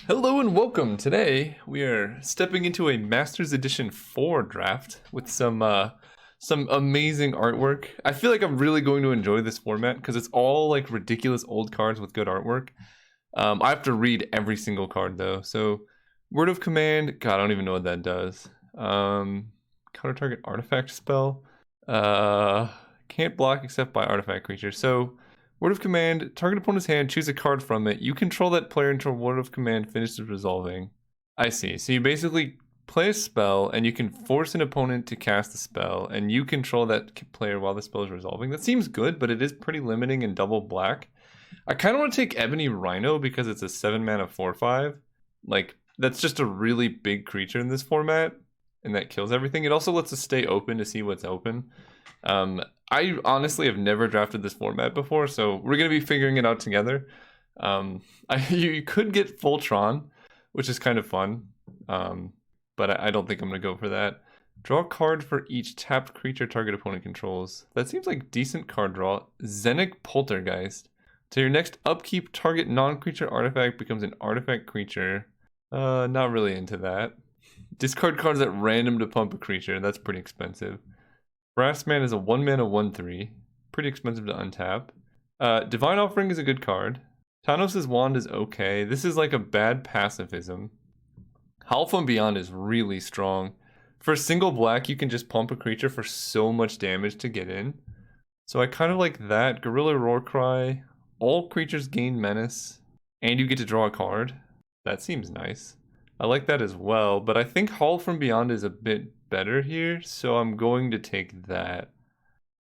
Hello and welcome. Today we are stepping into a Masters Edition 4 draft with some amazing artwork. I feel like I'm really going to enjoy this format because it's all like ridiculous old cards with good artwork. I have to read every single card though. So Word of Command, God, I don't even know what that does. Counter target artifact spell. Can't block except by artifact creature. So Word of Command, target opponent's hand, choose a card from it. You control that player until Word of Command finishes resolving. I see. So you basically play a spell and you can force an opponent to cast the spell and you control that player while the spell is resolving. That seems good, but it is pretty limiting in double black. I kind of want to take Ebony Rhino because it's a 7 mana 4/5. Like, that's just a really big creature in this format and that kills everything. It also lets us stay open to see what's open. I honestly have never drafted this format before, so we're going to be figuring it out together. You could get Voltron, which is kind of fun, but I don't think I'm going to go for that. Draw a card for each tapped creature target opponent controls. That seems like decent card draw. Zenic Poltergeist. So your next upkeep, target non-creature artifact becomes an artifact creature. Not really into that. Discard cards at random to pump a creature. That's pretty expensive. Brassman is a 1 mana 1/3. Pretty expensive to untap. Divine Offering is a good card. Tanos' Wand is okay. This is like a bad pacifism. Howl from Beyond is really strong. For a single black, you can just pump a creature for so much damage to get in. So I kind of like that. Gorilla Roarcry. All creatures gain menace. And you get to draw a card. That seems nice. I like that as well, but I think Howl from Beyond is a bit better here, so I'm going to take that.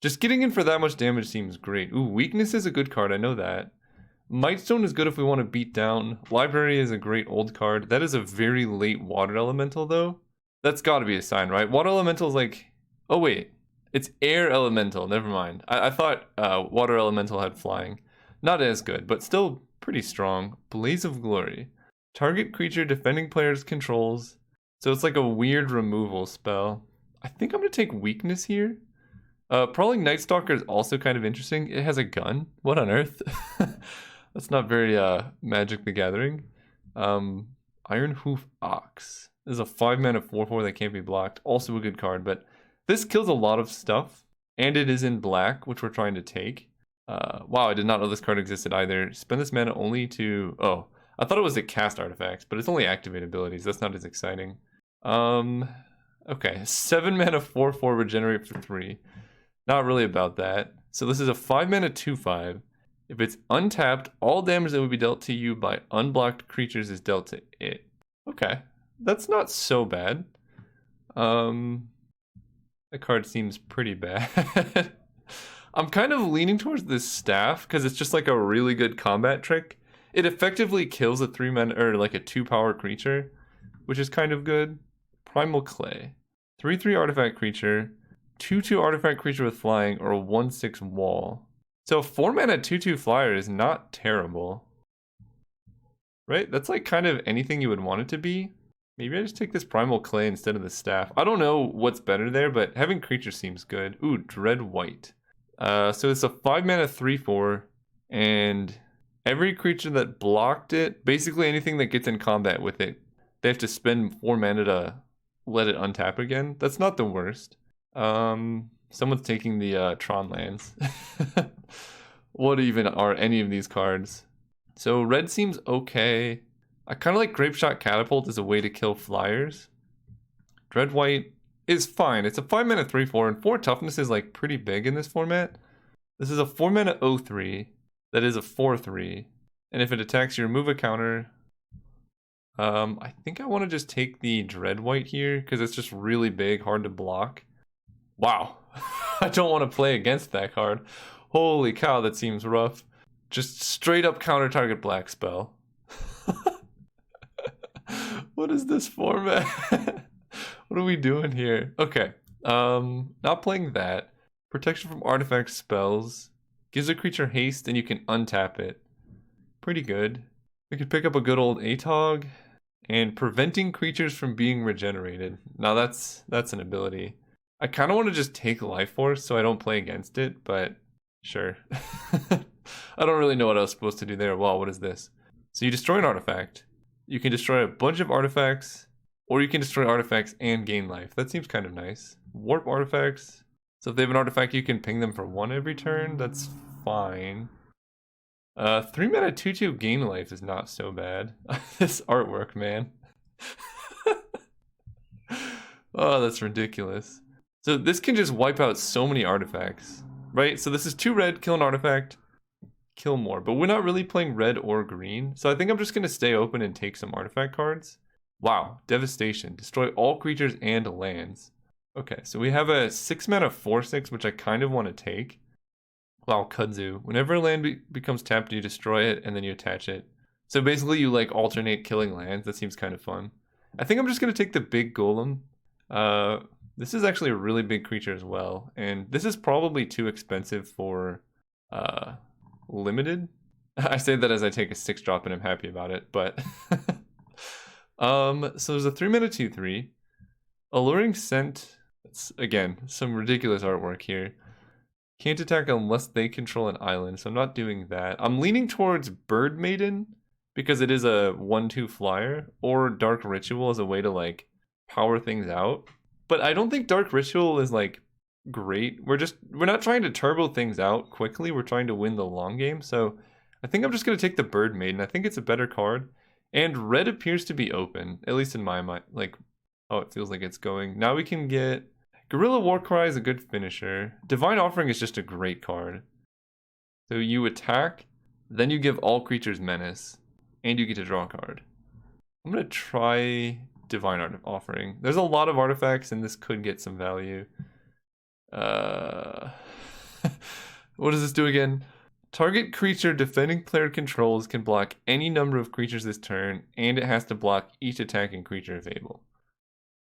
Just getting in for that much damage seems great. Ooh, Weakness is a good card, I know that. Mightstone is good if we want to beat down. Library is a great old card. That is a very late Water Elemental, though. That's got to be a sign, right? Water Elemental is like... Oh, wait. It's Air Elemental. Never mind. I thought Water Elemental had Flying. Not as good, but still pretty strong. Blaze of Glory. Target creature defending player's controls. So it's like a weird removal spell. I think I'm going to take Weakness here. Prowling Night Stalker is also kind of interesting. It has a gun. What on earth? That's not very Magic the Gathering. Iron Hoof Ox. This is a 5 mana 4/4 that can't be blocked. Also a good card, but this kills a lot of stuff. And it is in black, which we're trying to take. Wow, I did not know this card existed either. Spend this mana only to... Oh, I thought it was to cast artifacts, but it's only activate abilities. That's not as exciting. Okay, 7 mana 4/4 regenerate for 3. Not really about that. So this is a 5 mana 2/5. If it's untapped, all damage that would be dealt to you by unblocked creatures is dealt to it. Okay, that's not so bad. That card seems pretty bad. I'm kind of leaning towards this staff because it's just like a really good combat trick. It effectively kills a 3 mana or like a 2-power creature, which is kind of good. Primal Clay. 3/3 artifact creature, 2/2 artifact creature with flying, or a 1/6 wall. So 4 mana 2/2 flyer is not terrible. Right? That's like kind of anything you would want it to be. Maybe I just take this Primal Clay instead of the staff. I don't know what's better there, but having creature seems good. Ooh, Dread White. So it's a 5 mana 3/4, and every creature that blocked it, basically anything that gets in combat with it, they have to spend 4 mana to let it untap again. That's not the worst. Someone's taking the Tron lands. What even are any of these cards? So red seems okay. I kind of like Grapeshot Catapult as a way to kill flyers. Dread White is fine. It's a 5 mana 3/4, and 4 toughness is like pretty big in this format. This is a 4 mana 0/3 that is a 4/3, and if it attacks, you remove a counter. I think I want to just take the Dread White here because it's just really big, hard to block. Wow, I don't want to play against that card. Holy cow, that seems rough. Just straight up counter target black spell. What is this format? What are we doing here? Okay, not playing that. Protection from artifact spells. Gives a creature haste and you can untap it. Pretty good. We could pick up a good old Atog. And preventing creatures from being regenerated. Now that's an ability. I kind of want to just take Life Force so I don't play against it, but sure. I don't really know what I was supposed to do there. Wow, what is this? So you destroy an artifact. You can destroy a bunch of artifacts, or you can destroy artifacts and gain life. That seems kind of nice. Warp artifacts. So if they have an artifact, you can ping them for 1 every turn. That's fine. 3 mana 2/2 gain life is not so bad. This artwork, man. Oh, that's ridiculous. So this can just wipe out so many artifacts, right? So this is 2 red, kill an artifact, kill more. But we're not really playing red or green. So I think I'm just going to stay open and take some artifact cards. Wow, Devastation. Destroy all creatures and lands. Okay, so we have a 6 mana 4/6, which I kind of want to take. Wow, Kudzu. Whenever a land becomes tapped, you destroy it and then you attach it. So basically you like alternate killing lands. That seems kind of fun. I think I'm just going to take the big golem. This is actually a really big creature as well. And this is probably too expensive for limited. I say that as I take a 6-drop and I'm happy about it, but... so there's a 3 mana 2/3. Alluring Scent. It's, again, some ridiculous artwork here. Can't attack unless they control an island, so I'm not doing that. I'm leaning towards Bird Maiden because it is a 1/2 flyer, or Dark Ritual as a way to like power things out. But I don't think Dark Ritual is like great. We're not trying to turbo things out quickly. We're trying to win the long game. So I think I'm just going to take the Bird Maiden. I think it's a better card. And red appears to be open, at least in my mind. Like, oh, it feels like it's going. Now we can get Guerrilla Warcry is a good finisher. Divine Offering is just a great card. So you attack, then you give all creatures menace, and you get to draw a card. I'm going to try Divine Offering. There's a lot of artifacts, and this could get some value. What does this do again? Target creature defending player controls can block any number of creatures this turn, and it has to block each attacking creature if able.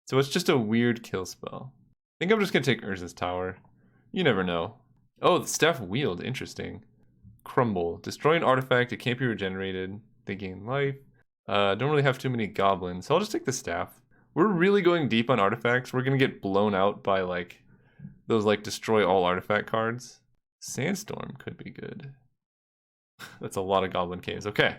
So it's just a weird kill spell. I think I'm just going to take Urza's Tower. You never know. Oh, the Staff Wield. Interesting. Crumble. Destroy an artifact. It can't be regenerated. They gain life. Don't really have too many goblins, so I'll just take the Staff. We're really going deep on artifacts. We're going to get blown out by, like, those, like, destroy all artifact cards. Sandstorm could be good. That's a lot of Goblin Caves. Okay.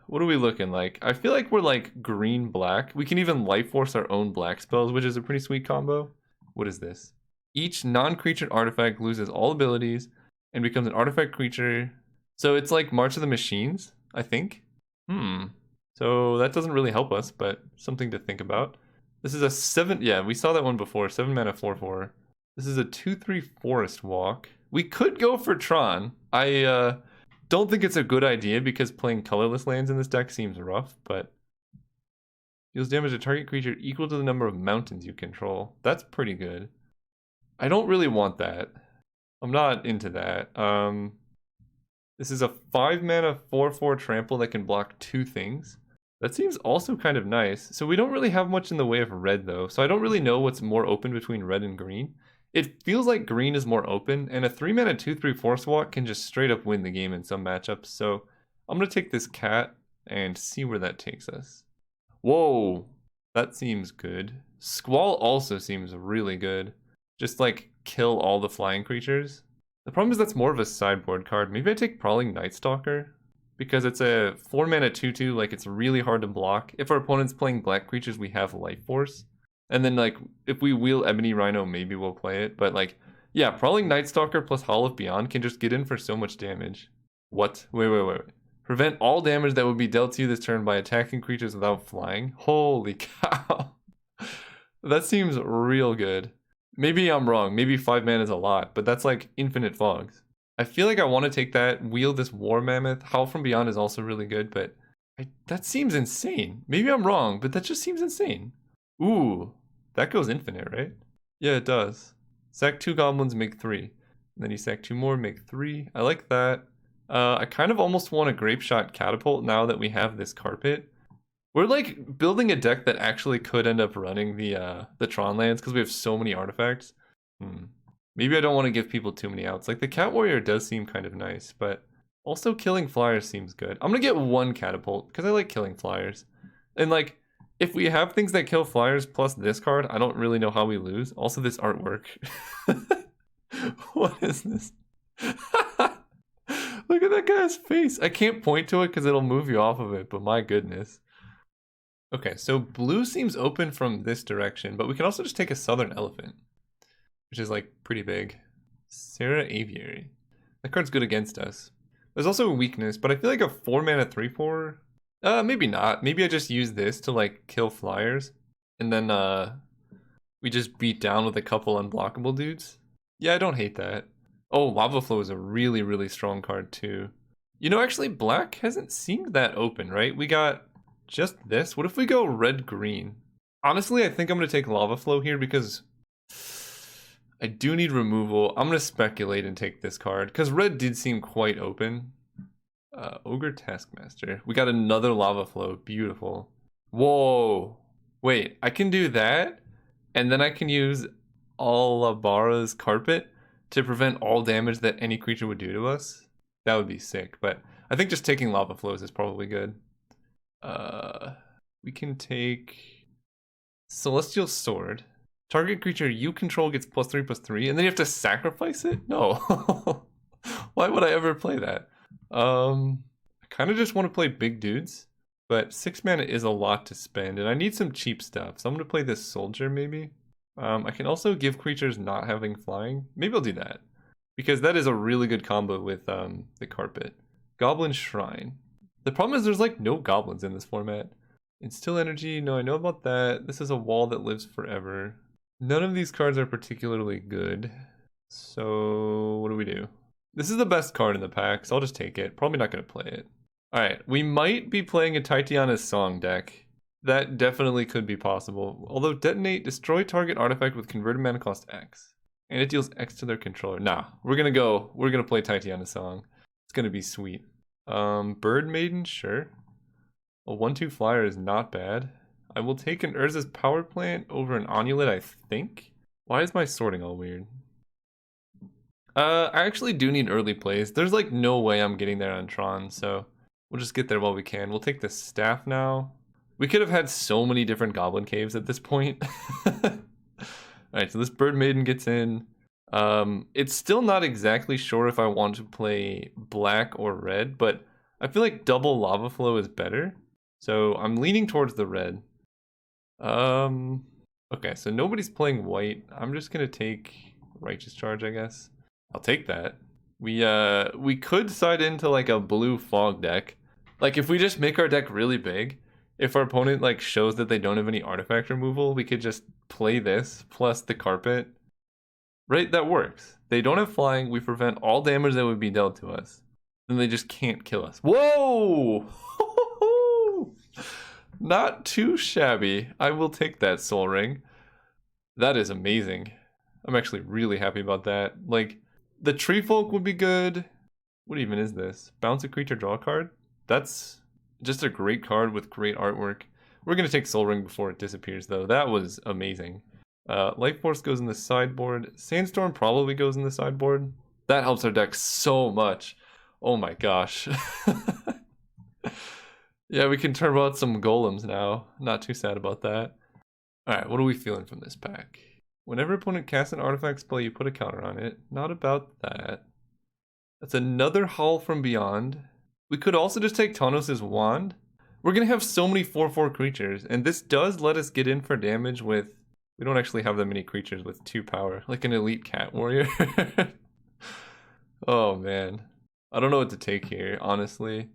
What are we looking like? I feel like we're like green-black. We can even Life Force our own black spells, which is a pretty sweet combo. What is this? Each non-creature artifact loses all abilities and becomes an artifact creature. So it's like March of the Machines, I think. So that doesn't really help us, but something to think about. This is a 7... Yeah, we saw that one before. 7 mana 4/4. This is a 2/3 Forest Walk. We could go for Tron. I don't think it's a good idea because playing colorless lands in this deck seems rough, but deals damage to target creature equal to the number of mountains you control. That's pretty good. I don't really want that. I'm not into that. This is a 5 mana 4/4 trample that can block 2 things. That seems also kind of nice. So we don't really have much in the way of red though, so I don't really know what's more open between red and green. It feels like green is more open, and a 3 mana 2/3 Force Walk can just straight up win the game in some matchups. So I'm going to take this cat and see where that takes us. Whoa, that seems good. Squall also seems really good. Just like kill all the flying creatures. The problem is that's more of a sideboard card. Maybe I take Prowling Nightstalker because it's a 4 mana 2/2, like it's really hard to block. If our opponent's playing black creatures, we have Life Force. And then, like, if we wheel Ebony Rhino, maybe we'll play it. But, like, yeah, Prowling Nightstalker plus Hall of Beyond can just get in for so much damage. What? Wait. Prevent all damage that would be dealt to you this turn by attacking creatures without flying. Holy cow. That seems real good. Maybe I'm wrong. Maybe 5 mana is a lot, but that's like Infinite Fogs. I feel like I want to take that, wheel this War Mammoth. Howl from Beyond is also really good, but that seems insane. Maybe I'm wrong, but that just seems insane. Ooh, that goes infinite, right? Yeah, it does. Sack 2 goblins, make 3. And then you sack 2 more, make 3. I like that. I kind of almost want a Grape Shot Catapult now that we have this carpet. We're like building a deck that actually could end up running the Tron lands because we have so many artifacts. Maybe I don't want to give people too many outs. Like the Cat Warrior does seem kind of nice, but also killing flyers seems good. I'm gonna get 1 catapult because I like killing flyers. And like, if we have things that kill flyers plus this card, I don't really know how we lose. Also, this artwork. What is this? Look at that guy's face. I can't point to it because it'll move you off of it, but my goodness. Okay, so blue seems open from this direction, but we can also just take a southern elephant, which is like pretty big. Sarah Aviary. That card's good against us. There's also a weakness, but I feel like a 4-mana 3/4. Maybe not. Maybe I just use this to like kill flyers, and then we just beat down with a couple unblockable dudes. Yeah, I don't hate that. Oh, Lava Flow is a really, really strong card too. You know, actually, black hasn't seemed that open, right? We got just this. What if we go red-green? Honestly, I think I'm going to take Lava Flow here because I do need removal. I'm going to speculate and take this card because red did seem quite open. Ogre Taskmaster. We got another Lava Flow. Beautiful. Whoa. Wait, I can do that? And then I can use Alabara's Carpet to prevent all damage that any creature would do to us? That would be sick, but I think just taking Lava Flows is probably good. We can take Celestial Sword. Target creature you control gets +3/+3, and then you have to sacrifice it? No. Why would I ever play that? I kind of just want to play big dudes, but 6 mana is a lot to spend, and I need some cheap stuff, so I'm going to play this Soldier maybe. I can also give creatures not having flying. Maybe I'll do that, because that is a really good combo with the Carpet. Goblin Shrine. The problem is there's like no goblins in this format. Instill Energy, no, I know about that. This is a wall that lives forever. None of these cards are particularly good. So what do we do? This is the best card in the pack, so I'll just take it. Probably not going to play it. Alright, we might be playing a Titania's Song deck. That definitely could be possible. Although Detonate, destroy target artifact with converted mana cost X. And it deals X to their controller. Nah, we're gonna play Titania's Song. It's gonna be sweet. Bird Maiden, sure. A 1/2 flyer is not bad. I will take an Urza's Power Plant over an Onulet, I think. Why is my sorting all weird? I actually do need early plays. There's like no way I'm getting there on Tron, so we'll just get there while we can. We'll take the staff now. We could have had so many different Goblin Caves at this point. Alright, so this Bird Maiden gets in. It's still not exactly sure if I want to play black or red, but I feel like double Lava Flow is better. So I'm leaning towards the red. Okay, so nobody's playing white. I'm just gonna take Righteous Charge, I guess. I'll take that. We could side into like a blue fog deck. Like if we just make our deck really big, if our opponent like shows that they don't have any artifact removal, we could just play this plus the Carpet. Right, that works. They don't have flying, we prevent all damage that would be dealt to us. Then they just can't kill us. Whoa! Not too shabby. I will take that Soul Ring. That is amazing. I'm actually really happy about that. Like, the Tree Folk would be good. What even is this? Bounce a creature, draw a card? That's just a great card with great artwork. We're going to take Soul Ring before it disappears, though. That was amazing. Life Force goes in the sideboard. Sandstorm probably goes in the sideboard. That helps our deck so much. Oh my gosh. Yeah, we can turn out some golems now. Not too sad about that. Alright, what are we feeling from this pack? Whenever opponent casts an artifact spell, you put a counter on it. Not about that. That's another Howl from Beyond. We could also just take Tanos' Wand. We're going to have so many 4/4 creatures, and this does let us get in for damage with... We don't actually have that many creatures with 2 power, like an elite cat warrior. Oh man. I don't know what to take here, honestly.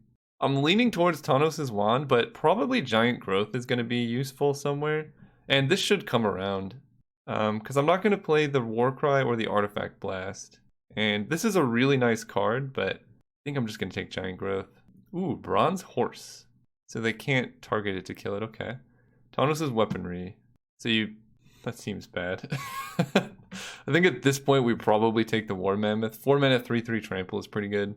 I'm leaning towards Tanos' Wand, but probably Giant Growth is going to be useful somewhere. And this should come around. Because I'm not going to play the Warcry or the Artifact Blast. And this is a really nice card, but I think I'm just going to take Giant Growth. Ooh, Bronze Horse. So they can't target it to kill it, okay. Tanos' Weaponry. So you... That seems bad. I think at this point we probably take the War Mammoth. 4 mana 3/3 trample is pretty good.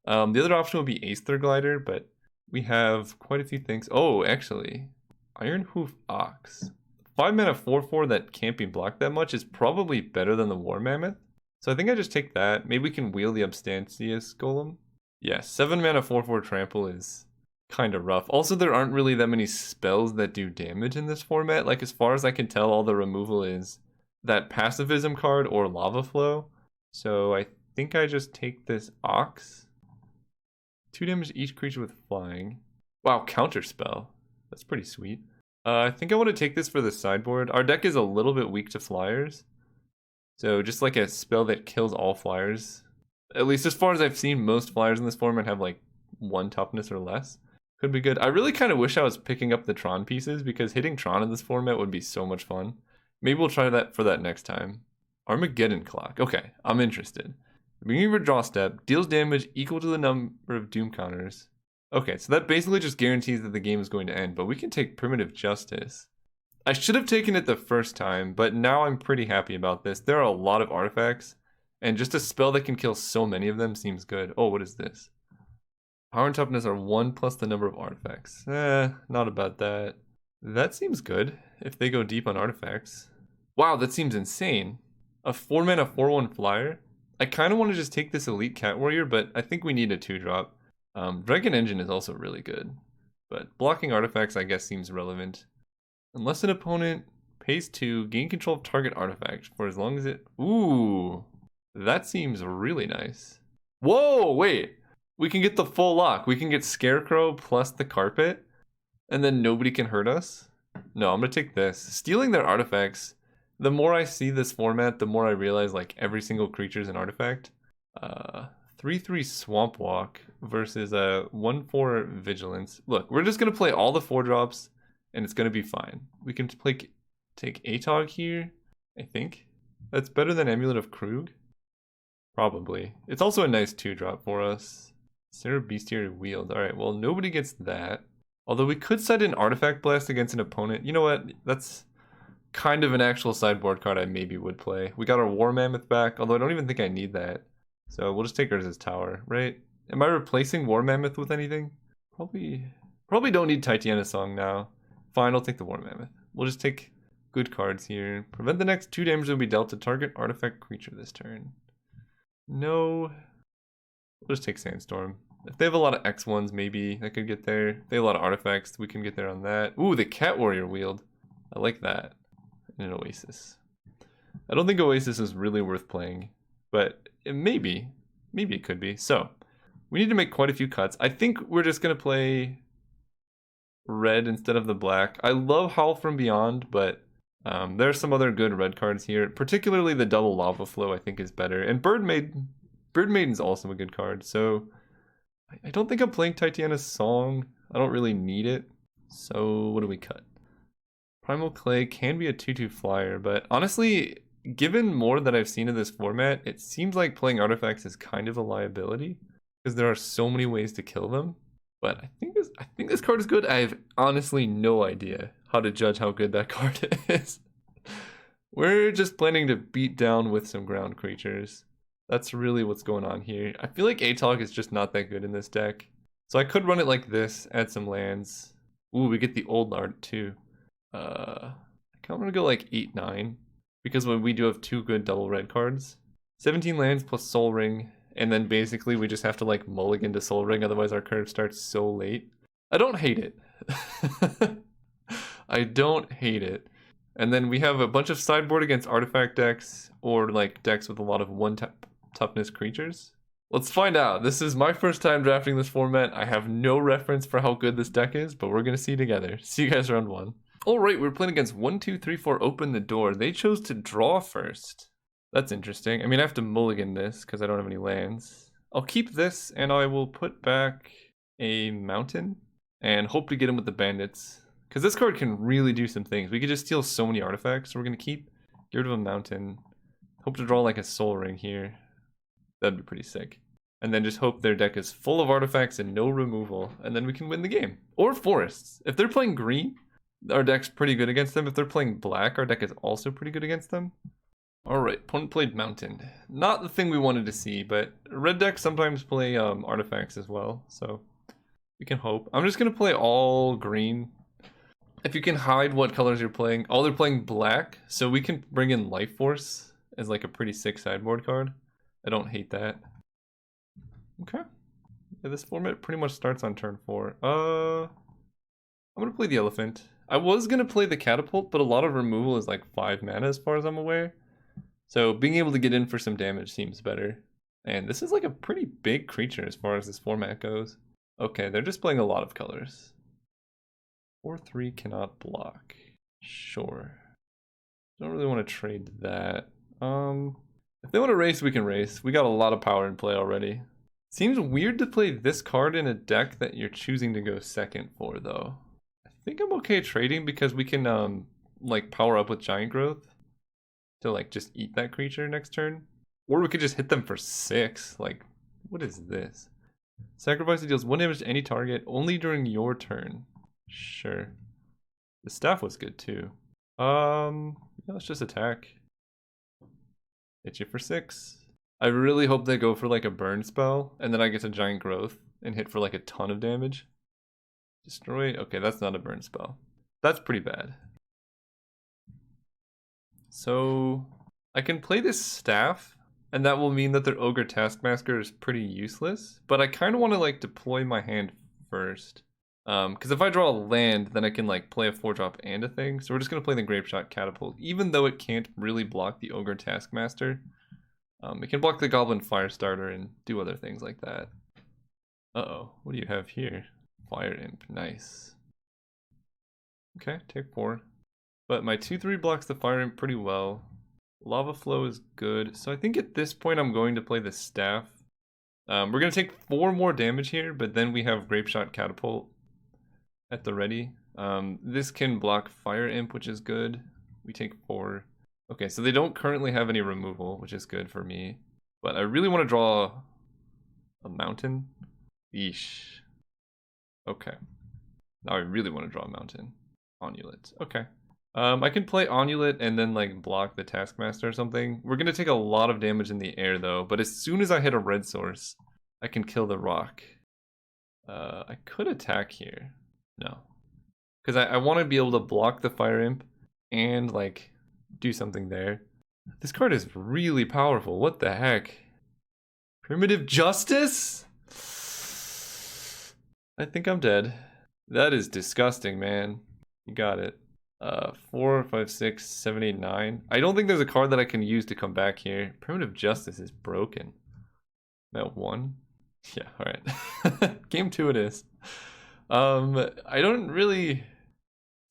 The other option would be Aether Glider, but we have quite a few things. Oh, actually, Iron Hoof Ox. 5 mana 4/4 that can't be blocked that much is probably better than the War Mammoth. So I think I just take that. Maybe we can wheel the Abstantius Golem. Yeah, 7 mana 4/4 trample is kind of rough. Also, there aren't really that many spells that do damage in this format. Like, as far as I can tell, all the removal is that Pacifism card or Lava Flow. So I think I just take this Ox. 2 damage to each creature with flying. Wow, counterspell. That's pretty sweet. I think I want to take this for the sideboard. Our deck is a little bit weak to flyers. So just like a spell that kills all flyers. At least as far as I've seen, most flyers in this format have like 1 toughness or less. Could be good. I really kind of wish I was picking up the Tron pieces because hitting Tron in this format would be so much fun. Maybe we'll try that for that next time. Armageddon Clock. Okay, I'm interested. Beginning of your draw step, deals damage equal to the number of doom counters. Okay, so that basically just guarantees that the game is going to end, but we can take Primitive Justice. I should have taken it the first time, but now I'm pretty happy about this. There are a lot of artifacts, and just a spell that can kill so many of them seems good. Oh, what is this? Power and toughness are 1 plus the number of artifacts. Not about that. That seems good, if they go deep on artifacts. Wow, that seems insane. A 4-mana 4/1 flyer? I kind of want to just take this Elite Cat Warrior, but I think we need a 2-drop. Dragon Engine is also really good, but blocking artifacts I guess seems relevant. Unless an opponent pays 2, gain control of target artifact for as long as it... Ooh, that seems really nice. Whoa, wait! We can get the full lock. We can get Scarecrow plus the carpet, and then nobody can hurt us? No, I'm gonna take this. Stealing their artifacts. The more I see this format, the more I realize like every single creature is an artifact. 3/3 Swamp Walk versus a 1/4 Vigilance. Look, we're just gonna play all the 4-drops, and it's gonna be fine. We can take Atog here, I think. That's better than Amulet of Krug. Probably. It's also a nice 2-drop for us. Sarah Bestiary Wield. Alright, well nobody gets that. Although we could set an Artifact Blast against an opponent. You know what? That's kind of an actual sideboard card I maybe would play. We got our War Mammoth back, although I don't even think I need that. So we'll just take Urza's Tower, right? Am I replacing War Mammoth with anything? Probably don't need Titania's Song now. Fine, I'll take the War Mammoth. We'll just take good cards here. Prevent the next 2 damage that will be dealt to target artifact creature this turn. No. We'll just take Sandstorm. If they have a lot of X1s, maybe I could get there. If they have a lot of artifacts, we can get there on that. Ooh, the Cat Warrior Wield. I like that. And an Oasis. I don't think Oasis is really worth playing, but maybe it could be. So, we need to make quite a few cuts. I think we're just going to play red instead of the black. I love Howl from Beyond, but there are some other good red cards here. Particularly the double Lava Flow I think is better. And Bird Maiden's also a good card. So I don't think I'm playing Titania's Song. I don't really need it. So what do we cut? Primal Clay can be a 2/2 flyer, but honestly, given more that I've seen in this format, it seems like playing artifacts is kind of a liability because there are so many ways to kill them. But I think this card is good. I have honestly no idea how to judge how good that card is. We're just planning to beat down with some ground creatures. That's really what's going on here. I feel like Atog is just not that good in this deck. So I could run it like this, add some lands. Ooh, we get the old art too. I kind of want to go like 8-9 because we do have 2 good double red cards. 17 lands plus Soul Ring, and then basically we just have to like mulligan to Soul Ring, otherwise our curve starts so late. I don't hate it. I don't hate it. And then we have a bunch of sideboard against artifact decks or like decks with a lot of 1 toughness creatures. Let's find out. This is my first time drafting this format. I have no reference for how good this deck is, but we're gonna see together. See you guys round 1. Alright, we're playing against 1, 2, 3, 4, open the door. They chose to draw first. That's interesting. I mean, I have to mulligan this because I don't have any lands. I'll keep this and I will put back a mountain and hope to get him with the bandits. Because this card can really do some things. We could just steal so many artifacts, so we're going to get rid of a mountain. Hope to draw like a Soul Ring here. That'd be pretty sick. And then just hope their deck is full of artifacts and no removal. And then we can win the game. Or forests. If they're playing green, our deck's pretty good against them. If they're playing black, our deck is also pretty good against them. Alright, opponent played mountain. Not the thing we wanted to see, but red decks sometimes play artifacts as well. So we can hope. I'm just going to play all green. If you can hide what colors you're playing. Oh, they're playing black. So we can bring in Life Force as like a pretty sick sideboard card. I don't hate that. Okay. Yeah, this format pretty much starts on turn 4. I'm going to play the elephant. I was going to play the catapult, but a lot of removal is like 5 mana as far as I'm aware. So being able to get in for some damage seems better. And this is like a pretty big creature as far as this format goes. Okay, they're just playing a lot of colors. 4/3 cannot block. Sure. Don't really want to trade that. If they want to race, we can race. We got a lot of power in play already. Seems weird to play this card in a deck that you're choosing to go second for, though. I think I'm okay trading because we can like power up with Giant Growth to like just eat that creature next turn. Or we could just hit them for 6. Like, what is this? Sacrifice that deals 1 damage to any target only during your turn. Sure. The staff was good too. Yeah, let's just attack. Hit you for 6. I really hope they go for like a burn spell, and then I get to Giant Growth and hit for like a ton of damage. Destroy. Okay, that's not a burn spell. That's pretty bad. So I can play this staff, and that will mean that their Ogre Taskmaster is pretty useless. But I kind of want to like deploy my hand first. Because if I draw a land, then I can like play a 4-drop and a thing. So we're just going to play the Grapeshot Catapult. Even though it can't really block the Ogre Taskmaster, it can block the Goblin Firestarter and do other things like that. Uh-oh, what do you have here? Fire Imp, nice. Okay, take 4. But my 2/3 blocks the Fire Imp pretty well. Lava Flow is good. So I think at this point I'm going to play the Staff. We're going to take 4 more damage here, but then we have Grapeshot Catapult at the ready. This can block Fire Imp, which is good. We take 4. Okay, so they don't currently have any removal, which is good for me. But I really want to draw a mountain. Yeesh. Okay. Now I really want to draw a mountain. Onulet. Okay. I can play Onulet and then like block the Taskmaster or something. We're going to take a lot of damage in the air though, but as soon as I hit a red source, I can kill the rock. I could attack here. No. Because I want to be able to block the Fire Imp and like do something there. This card is really powerful. What the heck? Primitive Justice? I think I'm dead. That is disgusting, man. You got it. 4, 5, 6, 7, 8, 9. I don't think there's a card that I can use to come back here. Primitive Justice is broken. That 1? Yeah, alright. Game 2 it is. I don't really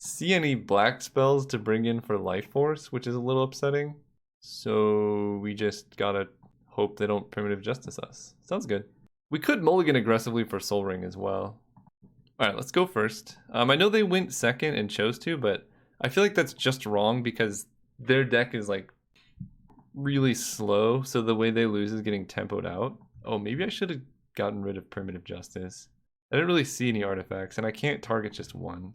see any black spells to bring in for Life Force, which is a little upsetting. So we just gotta hope they don't Primitive Justice us. Sounds good. We could mulligan aggressively for Soul Ring as well. Alright, let's go first. I know they went second and chose to, but I feel like that's just wrong because their deck is like really slow, so the way they lose is getting tempoed out. Oh, maybe I should have gotten rid of Primitive Justice. I didn't really see any artifacts, and I can't target just one.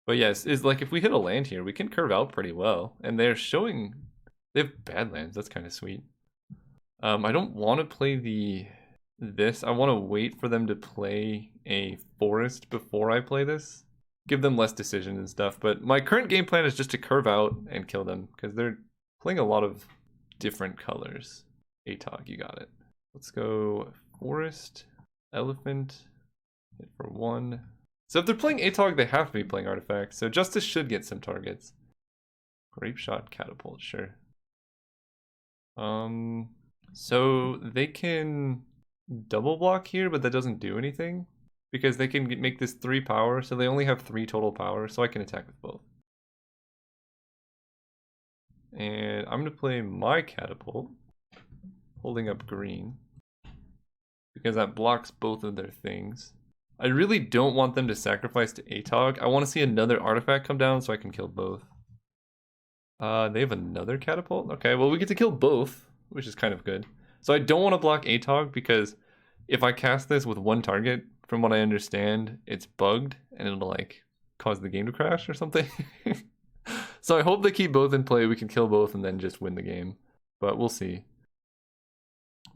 But yes, is like if we hit a land here, we can curve out pretty well. And they're showing they have bad lands. That's kind of sweet. I don't want to play this. I want to wait for them to play a forest before I play this. Give them less decision and stuff. But my current game plan is just to curve out and kill them because they're playing a lot of different colors. Atog, you got it. Let's go forest, elephant, hit for 1. So if they're playing Atog, they have to be playing artifacts. So Justice should get some targets. Grapeshot Catapult, sure. So they can double block here, but that doesn't do anything because they can make this 3 power, so they only have 3 total power, so I can attack with both. And I'm gonna play my Catapult, holding up green, because that blocks both of their things. I really don't want them to sacrifice to Atog. I want to see another artifact come down so I can kill both. They have another Catapult? Okay, well we get to kill both, which is kind of good. So I don't want to block Atog because if I cast this with 1 target, from what I understand, it's bugged and it'll like cause the game to crash or something. So I hope they keep both in play, we can kill both and then just win the game. But we'll see.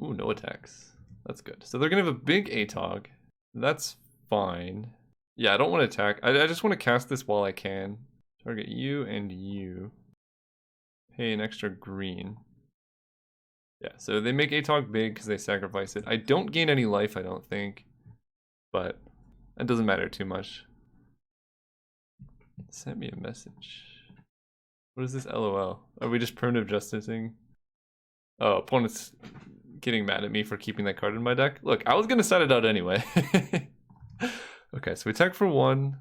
Ooh, no attacks. That's good. So they're gonna have a big Atog. That's fine. Yeah, I don't want to attack. I just want to cast this while I can. Target you and you. Pay an extra green. Yeah, so they make Atog big because they sacrifice it. I don't gain any life, I don't think. But that doesn't matter too much. Sent me a message. What is this LOL? Are we just primitive justicing? Oh, opponent's getting mad at me for keeping that card in my deck. Look, I was gonna set it out anyway. Okay, so we attack for 1.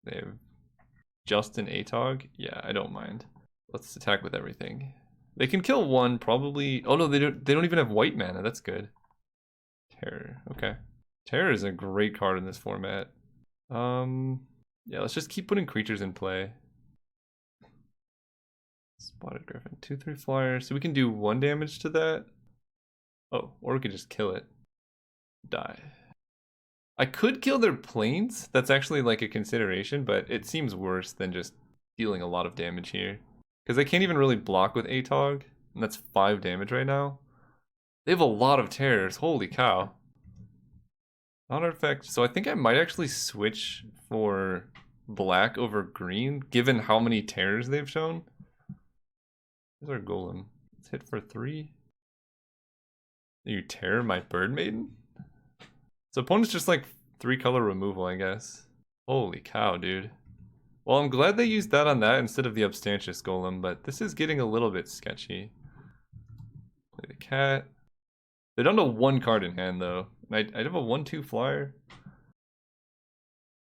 They have just an ATOG. Yeah, I don't mind. Let's attack with everything. They can kill 1 probably. Oh no, they don't even have white mana. That's good. Terror. Okay. Terror is a great card in this format. Yeah, let's just keep putting creatures in play. Spotted Griffin. 2/3 flyer. So we can do 1 damage to that. Oh, or we could just kill it. Die. I could kill their planes. That's actually like a consideration, but it seems worse than just dealing a lot of damage here. Because they can't even really block with ATOG, and that's 5 damage right now. They have a lot of terrors. Holy cow. Non-artifact. So I think I might actually switch for black over green, given how many terrors they've shown. Here's our golem. Let's hit for 3. You terror my bird maiden? So opponent's just like 3 color removal, I guess. Holy cow, dude. Well, I'm glad they used that on that instead of the Abstantius Golem, but this is getting a little bit sketchy. Play the cat. They're down to 1 card in hand, though. I'd have a 1/2 flyer.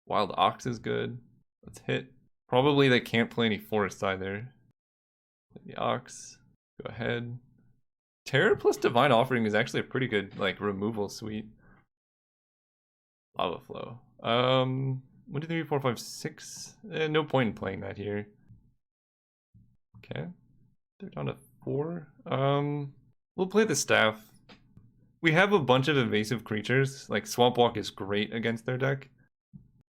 Wild Ox is good. Let's hit. Probably they can't play any forests either. Play the Ox. Go ahead. Terror plus Divine Offering is actually a pretty good, like, removal suite. Lava Flow. 1, 2, 3, 4, 5, 6. No point in playing that here. Okay. They're down to 4. We'll play the Staff. We have a bunch of evasive creatures. Like, Swamp Walk is great against their deck.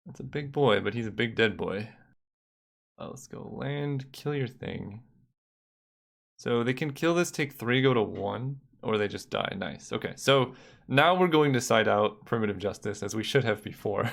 That's a big boy, but he's a big dead boy. Let's go land, kill your thing. So they can kill this, take 3, go to 1, or they just die. Nice. Okay, so now we're going to side out Primitive Justice, as we should have before.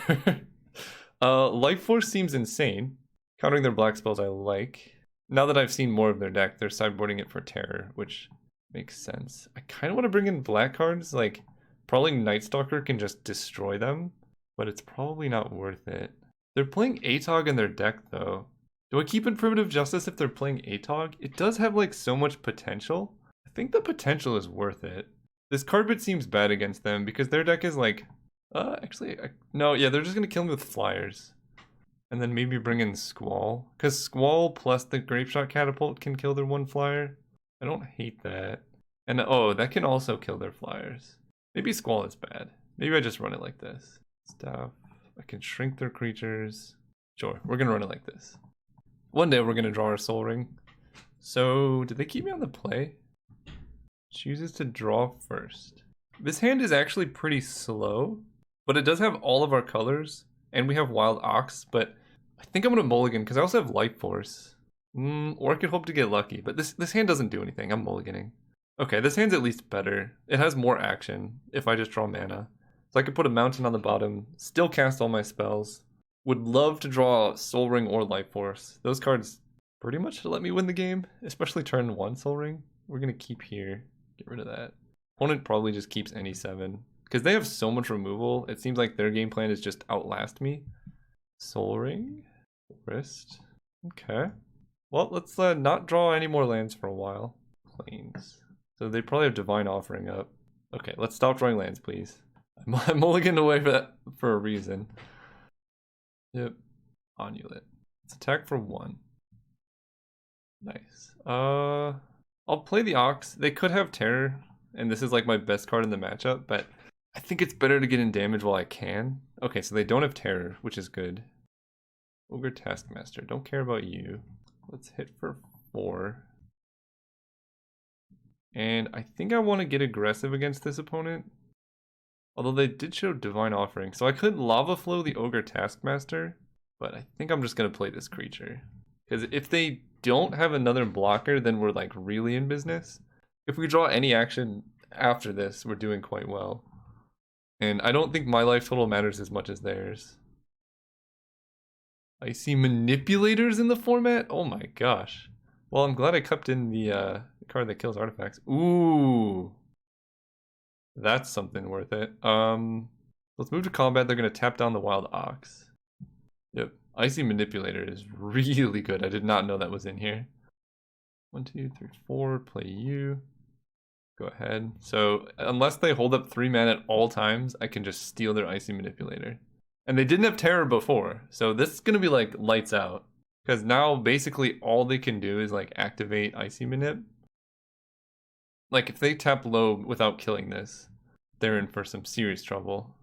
Life Force seems insane. Countering their black spells I like. Now that I've seen more of their deck, they're sideboarding it for Terror, which makes sense. I kind of want to bring in black cards, like probably Night Stalker can just destroy them, but it's probably not worth it. They're playing ATOG in their deck though. Do I keep in Primitive Justice if they're playing ATOG? It does have like so much potential. I think the potential is worth it. This card bit seems bad against them because their deck is like, no, yeah, they're just gonna kill me with flyers. And then maybe bring in Squall. Because Squall plus the Grapeshot Catapult can kill their 1 flyer. I don't hate that. And oh, that can also kill their flyers. Maybe Squall is bad. Maybe I just run it like this. Stuff. I can shrink their creatures. Sure, we're gonna run it like this. One day we're gonna draw our Soul Ring. So, did they keep me on the play? Chooses to draw first. This hand is actually pretty slow, but it does have all of our colors, and we have Wild Ox, but I think I'm gonna mulligan because I also have Life Force. Or I could hope to get lucky, but this hand doesn't do anything. I'm mulliganing. Okay, this hand's at least better. It has more action if I just draw mana. So I could put a mountain on the bottom, still cast all my spells. Would love to draw Soul Ring or Life Force. Those cards pretty much let me win the game, especially turn 1 Soul Ring. We're gonna keep here. Get rid of that. Opponent probably just keeps any 7. Because they have so much removal, it seems like their game plan is just outlast me. Soul Ring. Wrist. Okay. Well, let's not draw any more lands for a while. Plains. So they probably have Divine Offering up. Okay, let's stop drawing lands, please. I'm mulliganed away for a reason. Yep. Onulet. Let's attack for 1. Nice. I'll play the Ox. They could have Terror, and this is like my best card in the matchup, but I think it's better to get in damage while I can. Okay, so they don't have Terror, which is good. Ogre Taskmaster. Don't care about you. Let's hit for 4. And I think I want to get aggressive against this opponent. Although they did show Divine Offering. So I could Lava Flow the Ogre Taskmaster. But I think I'm just going to play this creature. Because if they don't have another blocker, then we're like really in business. If we draw any action after this, we're doing quite well. And I don't think my life total matters as much as theirs. I see Manipulators in the format? Oh my gosh. Well, I'm glad I kept in the card that kills artifacts. Ooh. That's something worth it. Let's move to combat. They're going to tap down the Wild Ox. Yep. Icy Manipulator is really good. I did not know that was in here. 1, 2, 3, 4. Play you. Go ahead. So unless they hold up 3 mana at all times, I can just steal their Icy Manipulator. And they didn't have terror before, so this is gonna be like lights out. Because now basically all they can do is like activate Icy Manip. Like if they tap low without killing this, they're in for some serious trouble.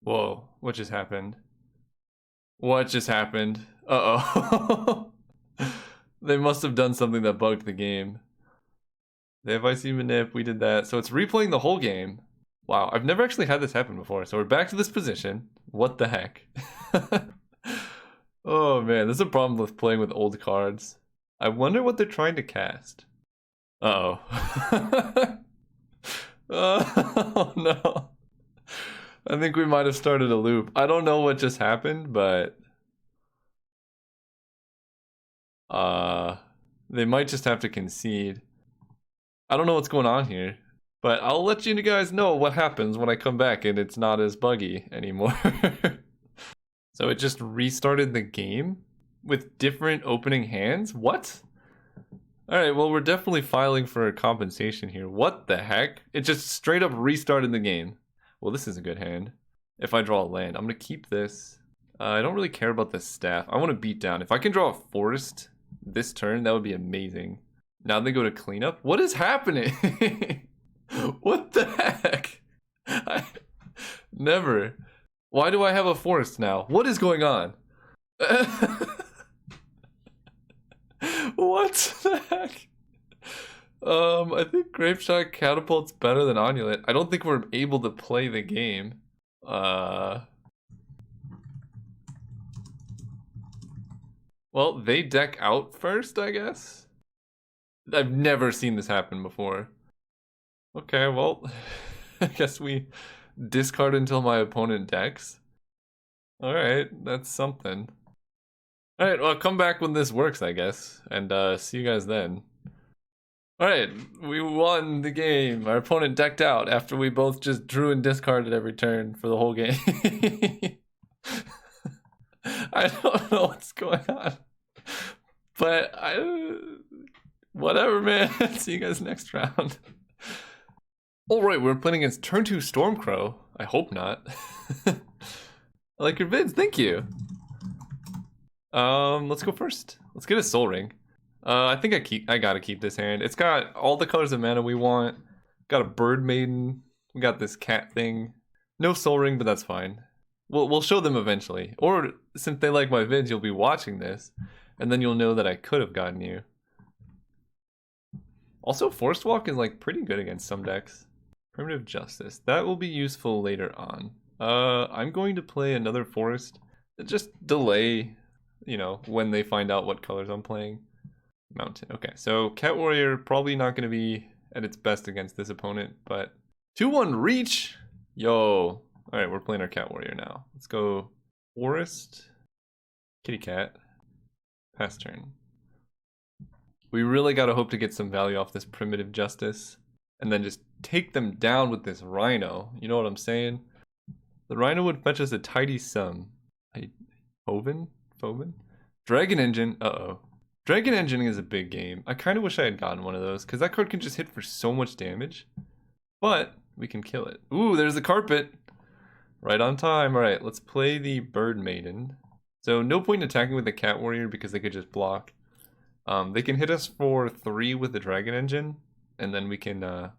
Whoa, what just happened? What just happened? Uh-oh. They must have done something that bugged the game. They have Icy Manip, we did that. So it's replaying the whole game. Wow, I've never actually had this happen before. So we're back to this position. What the heck? Oh man, there's a problem with playing with old cards. I wonder what they're trying to cast. Uh-oh. Oh no. I think we might have started a loop. I don't know what just happened, but they might just have to concede. I don't know what's going on here, but I'll let you guys know what happens when I come back and it's not as buggy anymore. So it just restarted the game with different opening hands? What? Alright, well we're definitely filing for a compensation here. What the heck? It just straight up restarted the game. Well, this is a good hand. If I draw a land, I'm gonna keep this. I don't really care about this staff. I want to beat down. If I can draw a forest this turn, that would be amazing. Now they go to cleanup? What is happening? What the heck? Never. Why do I have a forest now? What is going on? What the heck? I think Grapeshot Catapult's better than Onulet. I don't think we're able to play the game. Well, they deck out first, I guess? I've never seen this happen before. Okay, well, I guess we discard until my opponent decks. Alright, that's something. Alright, well, come back when this works, I guess. And see you guys then. Alright, we won the game. Our opponent decked out after we both just drew and discarded every turn for the whole game. I don't know what's going on. But whatever, man. See you guys next round. Alright, we're playing against turn 2 Stormcrow. I hope not. I like your vids, thank you. Let's go first. Let's get a Soul Ring. I think I gotta keep this hand. It's got all the colors of mana we want. Got a Bird Maiden. We got this cat thing. No Soul Ring, but that's fine. We'll show them eventually. Or since they like my vids, you'll be watching this, and then you'll know that I could have gotten you. Also, Forest Walk is like pretty good against some decks. Primitive Justice. That will be useful later on. I'm going to play another forest. Just delay, you know, when they find out what colors I'm playing. Mountain. Okay, so Cat Warrior probably not going to be at its best against this opponent, but 2-1 reach. Yo. All right, we're playing our Cat Warrior now. Let's go Forest, Kitty Cat, pass turn. We really got to hope to get some value off this Primitive Justice and then just take them down with this Rhino. You know what I'm saying? The Rhino would fetch us a tidy sum. Foven? Dragon Engine. Uh-oh. Dragon Engine is a big game. I kind of wish I had gotten one of those because that card can just hit for so much damage. But we can kill it. Ooh, there's the carpet. Right on time. All right, let's play the Bird Maiden. So no point in attacking with the Cat Warrior because they could just block. They can hit us for 3 with the Dragon Engine, and then we can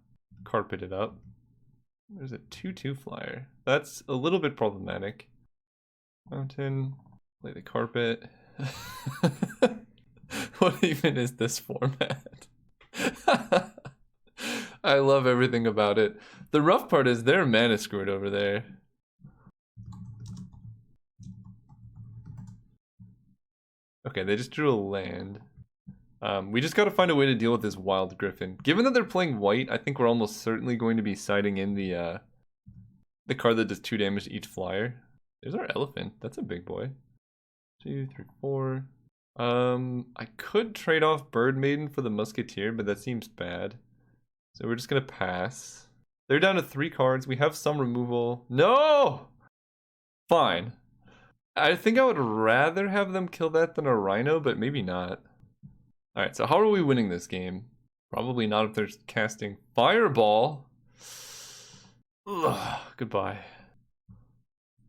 carpet it up. There's a 2/2 flyer. That's a little bit problematic. Mountain, play the carpet. What even is this format? I love everything about it. The rough part is they're mana screwed over there. Okay, they just drew a land. We just gotta find a way to deal with this Wild Griffin. Given that they're playing white, I think we're almost certainly going to be siding in the card that does 2 damage to each flyer. There's our elephant. That's a big boy. 2, 3, 4. I could trade off Bird Maiden for the Musketeer, but that seems bad. So we're just gonna pass. They're down to 3 cards. We have some removal. No! Fine. I think I would rather have them kill that than a Rhino, but maybe not. Alright, so how are we winning this game? Probably not if they're casting Fireball. Ugh, goodbye.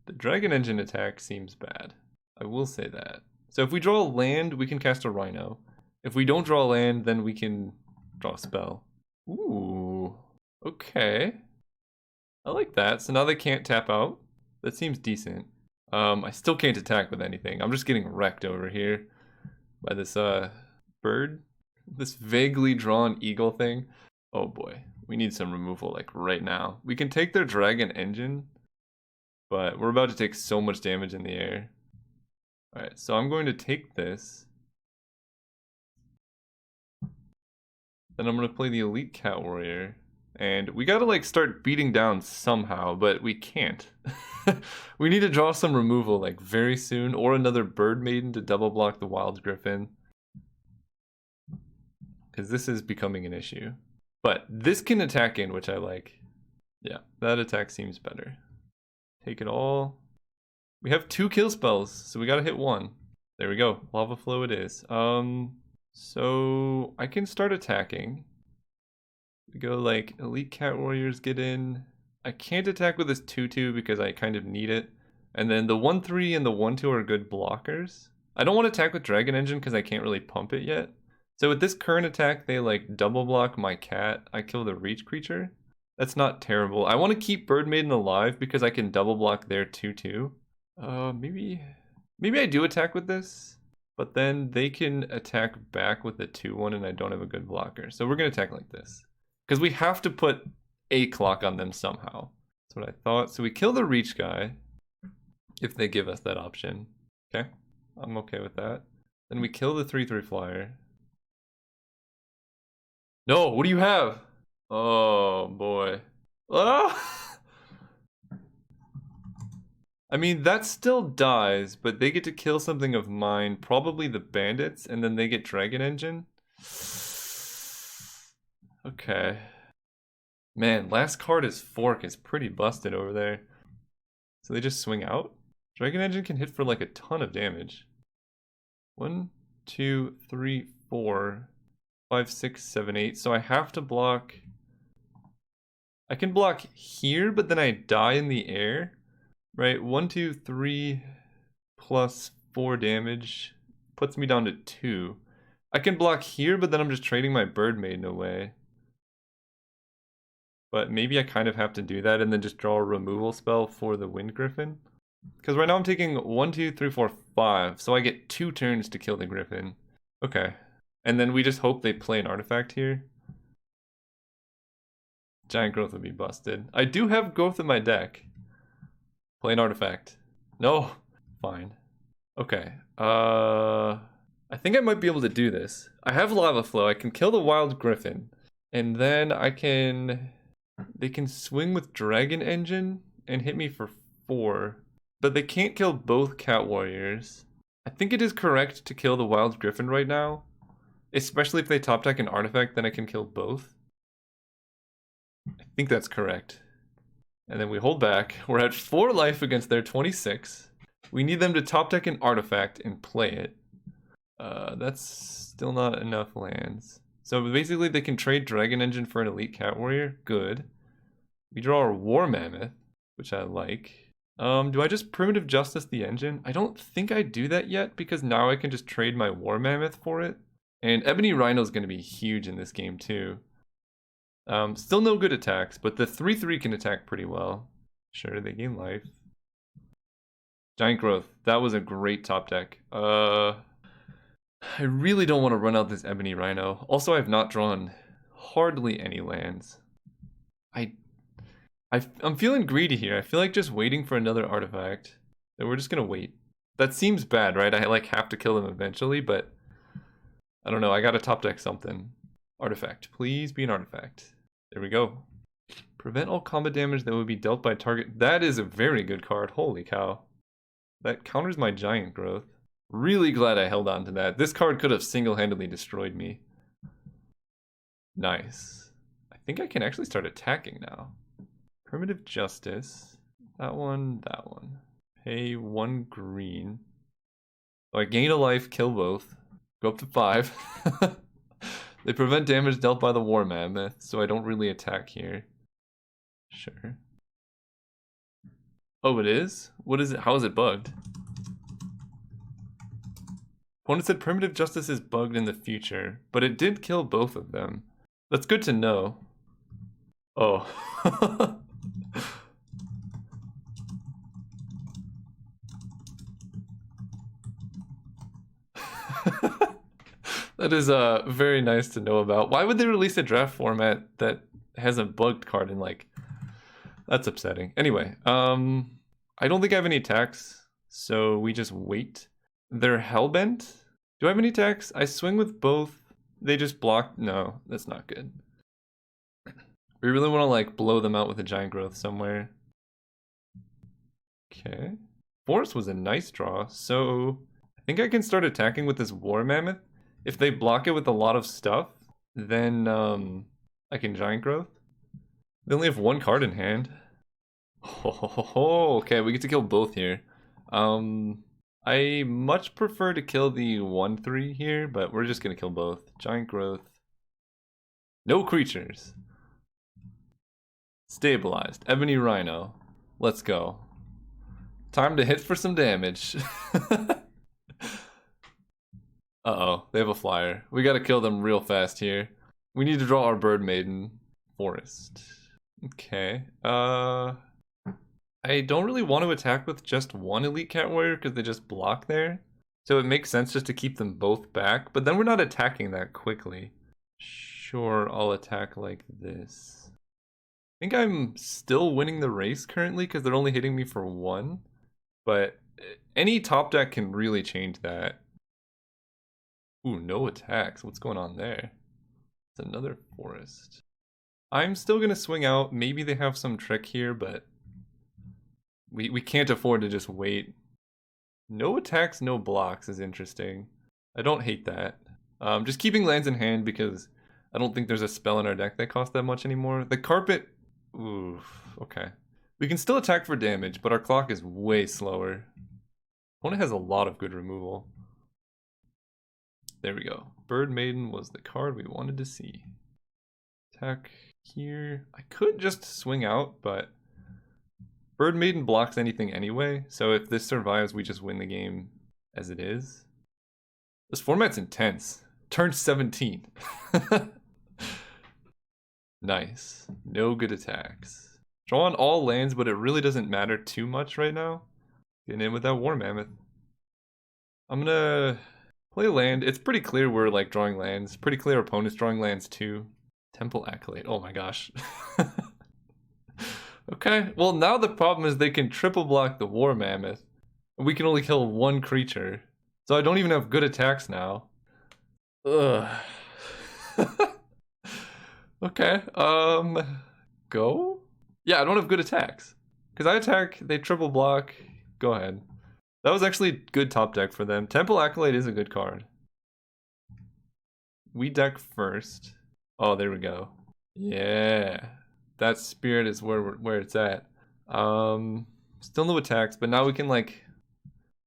The Dragon Engine attack seems bad. I will say that. So if we draw a land, we can cast a Rhino. If we don't draw a land, then we can draw a spell. Ooh, okay. I like that. So now they can't tap out. That seems decent. I still can't attack with anything. I'm just getting wrecked over here by this bird. This vaguely drawn eagle thing. Oh boy, we need some removal like right now. We can take their Dragon Engine, but we're about to take so much damage in the air. Alright, so I'm going to take this. Then I'm going to play the Elite Cat Warrior. And we gotta like start beating down somehow, but we can't. We need to draw some removal like very soon, or another Bird Maiden to double block the Wild Griffin. Because this is becoming an issue. But this can attack in, which I like. Yeah, that attack seems better. Take it all. We have 2 kill spells, so we gotta hit 1. There we go. Lava Flow it is. So I can start attacking. We go like Elite Cat Warriors get in. I can't attack with this 2-2 because I kind of need it. And then the 1-3 and the 1-2 are good blockers. I don't want to attack with Dragon Engine because I can't really pump it yet. So with this current attack, they like double block my cat. I kill the reach creature. That's not terrible. I want to keep Bird Maiden alive because I can double block their 2-2. Maybe I do attack with this, but then they can attack back with the 2-1 and I don't have a good blocker. So we're going to attack like this. Because we have to put a clock on them somehow. That's what I thought. So we kill the reach guy if they give us that option. Okay, I'm okay with that. Then we kill the 3-3 flyer. No, what do you have? Oh boy. Ah! I mean, that still dies, but they get to kill something of mine, probably the bandits, and then they get Dragon Engine. Okay. Man, last card is Fork is pretty busted over there. So they just swing out? Dragon Engine can hit for like a ton of damage. 1, 2, 3, 4, 5, 6, 7, 8. So I have to block. I can block here, but then I die in the air. Right? 1, 2, 3 plus 4 damage puts me down to 2. I can block here, but then I'm just trading my Bird Maiden away. But maybe I kind of have to do that and then just draw a removal spell for the Wind Griffin. Because right now I'm taking 1, 2, 3, 4, 5. So I get 2 turns to kill the Griffin. Okay. And then we just hope they play an artifact here. Giant Growth would be busted. I do have growth in my deck. Play an artifact. No. Fine. Okay. I think I might be able to do this. I have Lava Flow. I can kill the Wild Griffin. And then I can... They can swing with Dragon Engine and hit me for 4. But they can't kill both Cat Warriors. I think it is correct to kill the Wild Griffin right now. Especially if they top deck an artifact, then I can kill both. I think that's correct. And then we hold back. We're at 4 life against their 26. We need them to top deck an artifact and play it. That's still not enough lands. So basically they can trade Dragon Engine for an Elite Cat Warrior. Good. We draw our War Mammoth, which I like. Do I just Primitive Justice the engine? I don't think I do that yet because now I can just trade my War Mammoth for it. And Ebony Rhino is going to be huge in this game too. Still no good attacks, but the 3-3 can attack pretty well. Sure, they gain life. Giant Growth. That was a great top deck. I really don't want to run out this Ebony Rhino. Also, I have not drawn hardly any lands. I'm feeling greedy here. I feel like just waiting for another artifact. And we're just gonna wait. That seems bad, right? I like have to kill them eventually, but I don't know. I gotta top deck something. Artifact. Please be an artifact. There we go. Prevent all combat damage that would be dealt by target. That is a very good card. Holy cow. That counters my Giant Growth. Really glad I held on to that. This card could have single-handedly destroyed me. Nice. I think I can actually start attacking now. Primitive Justice. That one, that one. Pay 1 green. So I gain a life, kill both. Go up to 5. They prevent damage dealt by the War Mammoth, so I don't really attack here. Sure. Oh, it is? What is it? How is it bugged? Opponent said Primitive Justice is bugged in the future, but it did kill both of them. That's good to know. Oh. That is very nice to know about. Why would they release a draft format that has a bugged card in, like... That's upsetting. Anyway, I don't think I have any attacks, so we just wait. They're Hellbent? Do I have any attacks? I swing with both. They just block. No, that's not good. We really want to like blow them out with a giant growth somewhere. Okay. Forest was a nice draw, so I think I can start attacking with this War Mammoth. If they block it with a lot of stuff, then I can giant growth. They only have one card in hand. Oh, okay, we get to kill both here. I much prefer to kill the 1/3 here, but we're just gonna kill both. Giant growth. No creatures. Stabilized. Ebony Rhino. Let's go. Time to hit for some damage. Uh-oh, they have a flyer. We gotta kill them real fast here. We need to draw our Bird Maiden. Forest. Okay, I don't really want to attack with just one Elite Cat Warrior because they just block there. So it makes sense just to keep them both back, but then we're not attacking that quickly. Sure, I'll attack like this. I think I'm still winning the race currently because they're only hitting me for 1. But any top deck can really change that. Ooh, no attacks. What's going on there? It's another forest. I'm still going to swing out. Maybe they have some trick here, but we can't afford to just wait. No attacks, no blocks is interesting. I don't hate that. Just keeping lands in hand because I don't think there's a spell in our deck that costs that much anymore. The carpet... Oof, okay. We can still attack for damage, but our clock is way slower. Opponent has a lot of good removal. There we go. Bird Maiden was the card we wanted to see. Attack here. I could just swing out, but Bird Maiden blocks anything anyway, so if this survives, we just win the game as it is. This format's intense. Turn 17. Nice. No good attacks. Draw on all lands, but it really doesn't matter too much right now. Getting in with that War Mammoth. I'm gonna play land. It's pretty clear we're like drawing lands. Pretty clear opponent's drawing lands too. Temple Acolyte. Oh my gosh. Okay, well now the problem is they can triple block the War Mammoth. We can only kill 1 creature. So I don't even have good attacks now. Ugh. Okay, go? Yeah, I don't have good attacks. Because I attack, they triple block. Go ahead. That was actually good top deck for them. Temple Acolyte is a good card. We deck first. Oh, there we go. Yeah. That spirit is where it's at. Still no attacks, but now we can like...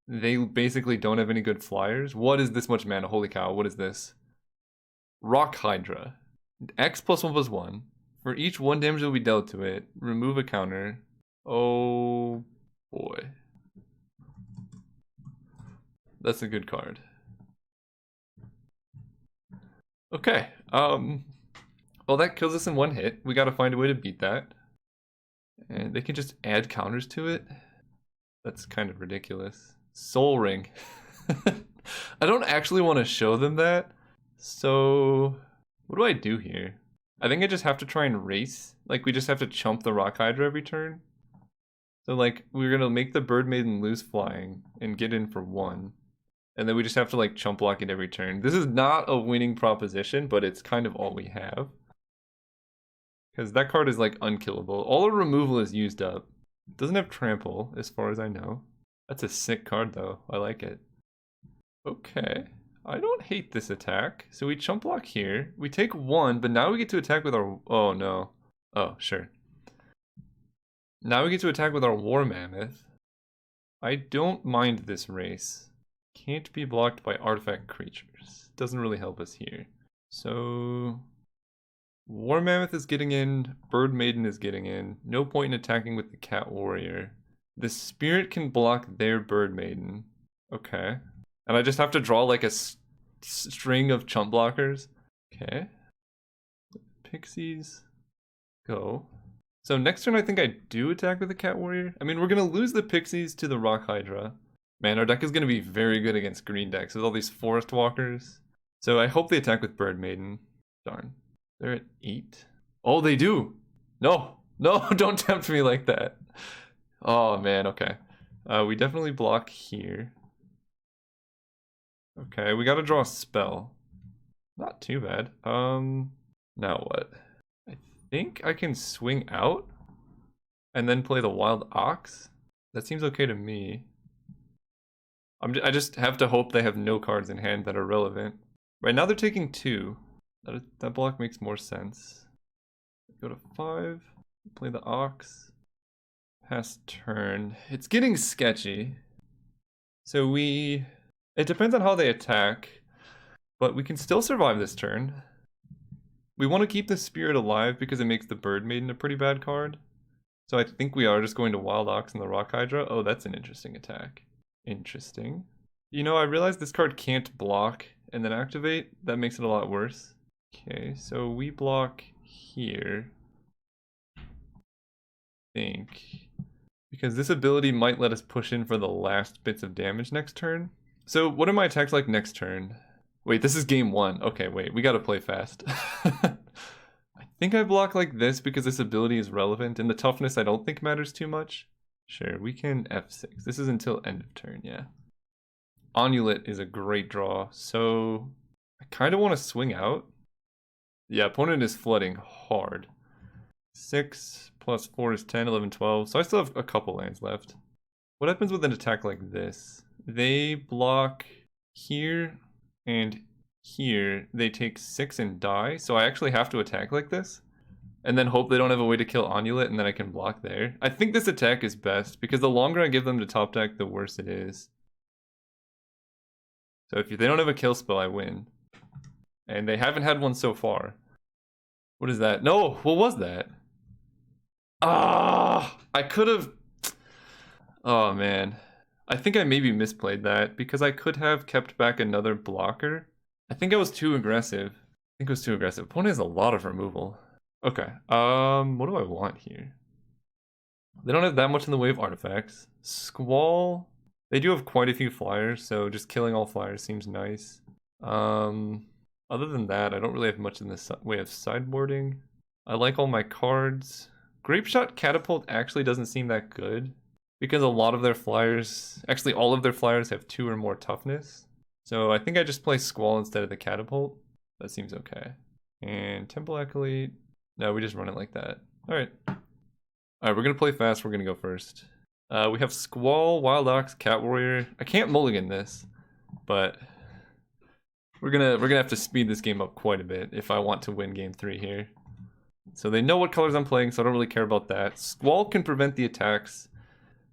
They basically don't have any good flyers. What is this much mana? Holy cow, what is this? Rock Hydra. X plus 1 plus 1. For each 1 damage that will be dealt to it, remove a counter. Oh boy. That's a good card. Okay. Well, that kills us in 1 hit. We gotta find a way to beat that. And they can just add counters to it. That's kind of ridiculous. Soul Ring. I don't actually want to show them that. So, what do I do here? I think I just have to try and race. Like, we just have to chump the Rock Hydra every turn. So, like, we're gonna make the Bird Maiden lose flying and get in for 1. And then we just have to, like, chump block it every turn. This is not a winning proposition, but it's kind of all we have. Because that card is, like, unkillable. All our removal is used up. It doesn't have trample, as far as I know. That's a sick card, though. I like it. Okay. I don't hate this attack. So we chump block here. We take 1, but now we get to attack with our... Oh, no. Oh, sure. Now we get to attack with our War Mammoth. I don't mind this race. Can't be blocked by artifact creatures. Doesn't really help us here. So War Mammoth is getting in, Bird Maiden is getting in. No point in attacking with the Cat Warrior. The Spirit can block their Bird Maiden. Okay. And I just have to draw like a string of chump blockers. Okay. Pixies. Go. So next turn I think I do attack with the Cat Warrior. I mean, we're going to lose the Pixies to the Rock Hydra. Man, our deck is going to be very good against green decks with all these Forest Walkers. So I hope they attack with Bird Maiden. Darn. They're at 8. Oh, they do. No, no, don't tempt me like that. Oh man, okay. We definitely block here. Okay, we gotta draw a spell. Not too bad. Now what? I think I can swing out and then play the Wild Ox. That seems okay to me. I just have to hope they have no cards in hand that are relevant. Right now they're taking 2. That block makes more sense. Go to 5, play the Ox. Pass turn. It's getting sketchy. So it depends on how they attack, but we can still survive this turn. We want to keep the Spirit alive because it makes the Bird Maiden a pretty bad card. So I think we are just going to Wild Ox and the Rock Hydra. Oh, that's an interesting attack. Interesting. You know, I realize this card can't block and then activate. That makes it a lot worse. Okay, so we block here. I think. Because this ability might let us push in for the last bits of damage next turn. So what are my attacks like next turn? Wait, this is game 1. Okay, wait, we gotta play fast. I think I block like this because this ability is relevant, and the toughness I don't think matters too much. Sure, we can F6. This is until end of turn, yeah. Onulet is a great draw, so I kind of want to swing out. Yeah, opponent is flooding hard. 6 plus 4 is 10, 11, 12. So I still have a couple lands left. What happens with an attack like this? They block here and here. They take 6 and die. So I actually have to attack like this. And then hope they don't have a way to kill Onulet and then I can block there. I think this attack is best because the longer I give them to top deck, the worse it is. So if they don't have a kill spell, I win. And they haven't had one so far. What is that? No, what was that? Ah, I could have. Oh man, I think I maybe misplayed that because I could have kept back another blocker. I think I was too aggressive. I think it was too aggressive. Opponent has a lot of removal. Okay, what do I want here? They don't have that much in the way of artifacts. Squall, they do have quite a few flyers, so just killing all flyers seems nice. Other than that, I don't really have much in the way of sideboarding. I like all my cards. Grapeshot Catapult actually doesn't seem that good because a lot of their flyers, actually all of their flyers have 2 or more toughness. So I think I just play Squall instead of the Catapult. That seems okay. And Temple Acolyte. No, we just run it like that. Alright. Alright, we're going to play fast. We're going to go first. We have Squall, Wild Ox, Cat Warrior. I can't mulligan this, but we're gonna have to speed this game up quite a bit if I want to win game 3 here. So they know what colors I'm playing, so I don't really care about that. Squall can prevent the attacks.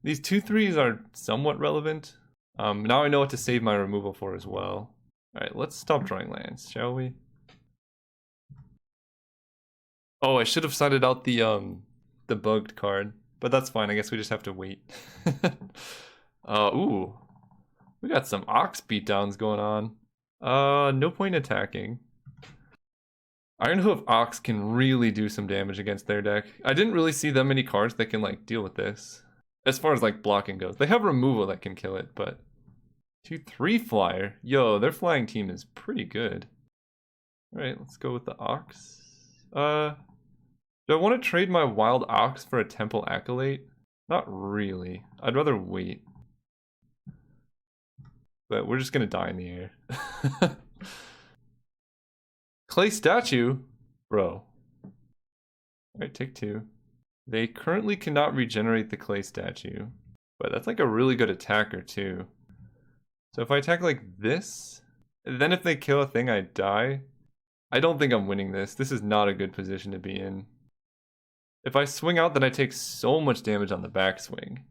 These 2/3s are somewhat relevant. Now I know what to save my removal for as well. Alright, let's stop drawing lands, shall we? Oh, I should have sided out the bugged card. But that's fine, I guess we just have to wait. Ooh. We got some Ox beatdowns going on. No point attacking. Ironhoof Ox can really do some damage against their deck. I didn't really see that many cards that can like deal with this. As far as like blocking goes. They have removal that can kill it, but 2/3 flyer. Yo, their flying team is pretty good. Alright, let's go with the Ox. Do I want to trade my Wild Ox for a Temple Acolyte? Not really. I'd rather wait. But we're just gonna die in the air. Clay Statue? Bro. Alright, take 2. They currently cannot regenerate the Clay Statue. But that's like a really good attacker too. So if I attack like this, then if they kill a thing, I die. I don't think I'm winning this. This is not a good position to be in. If I swing out, then I take so much damage on the backswing.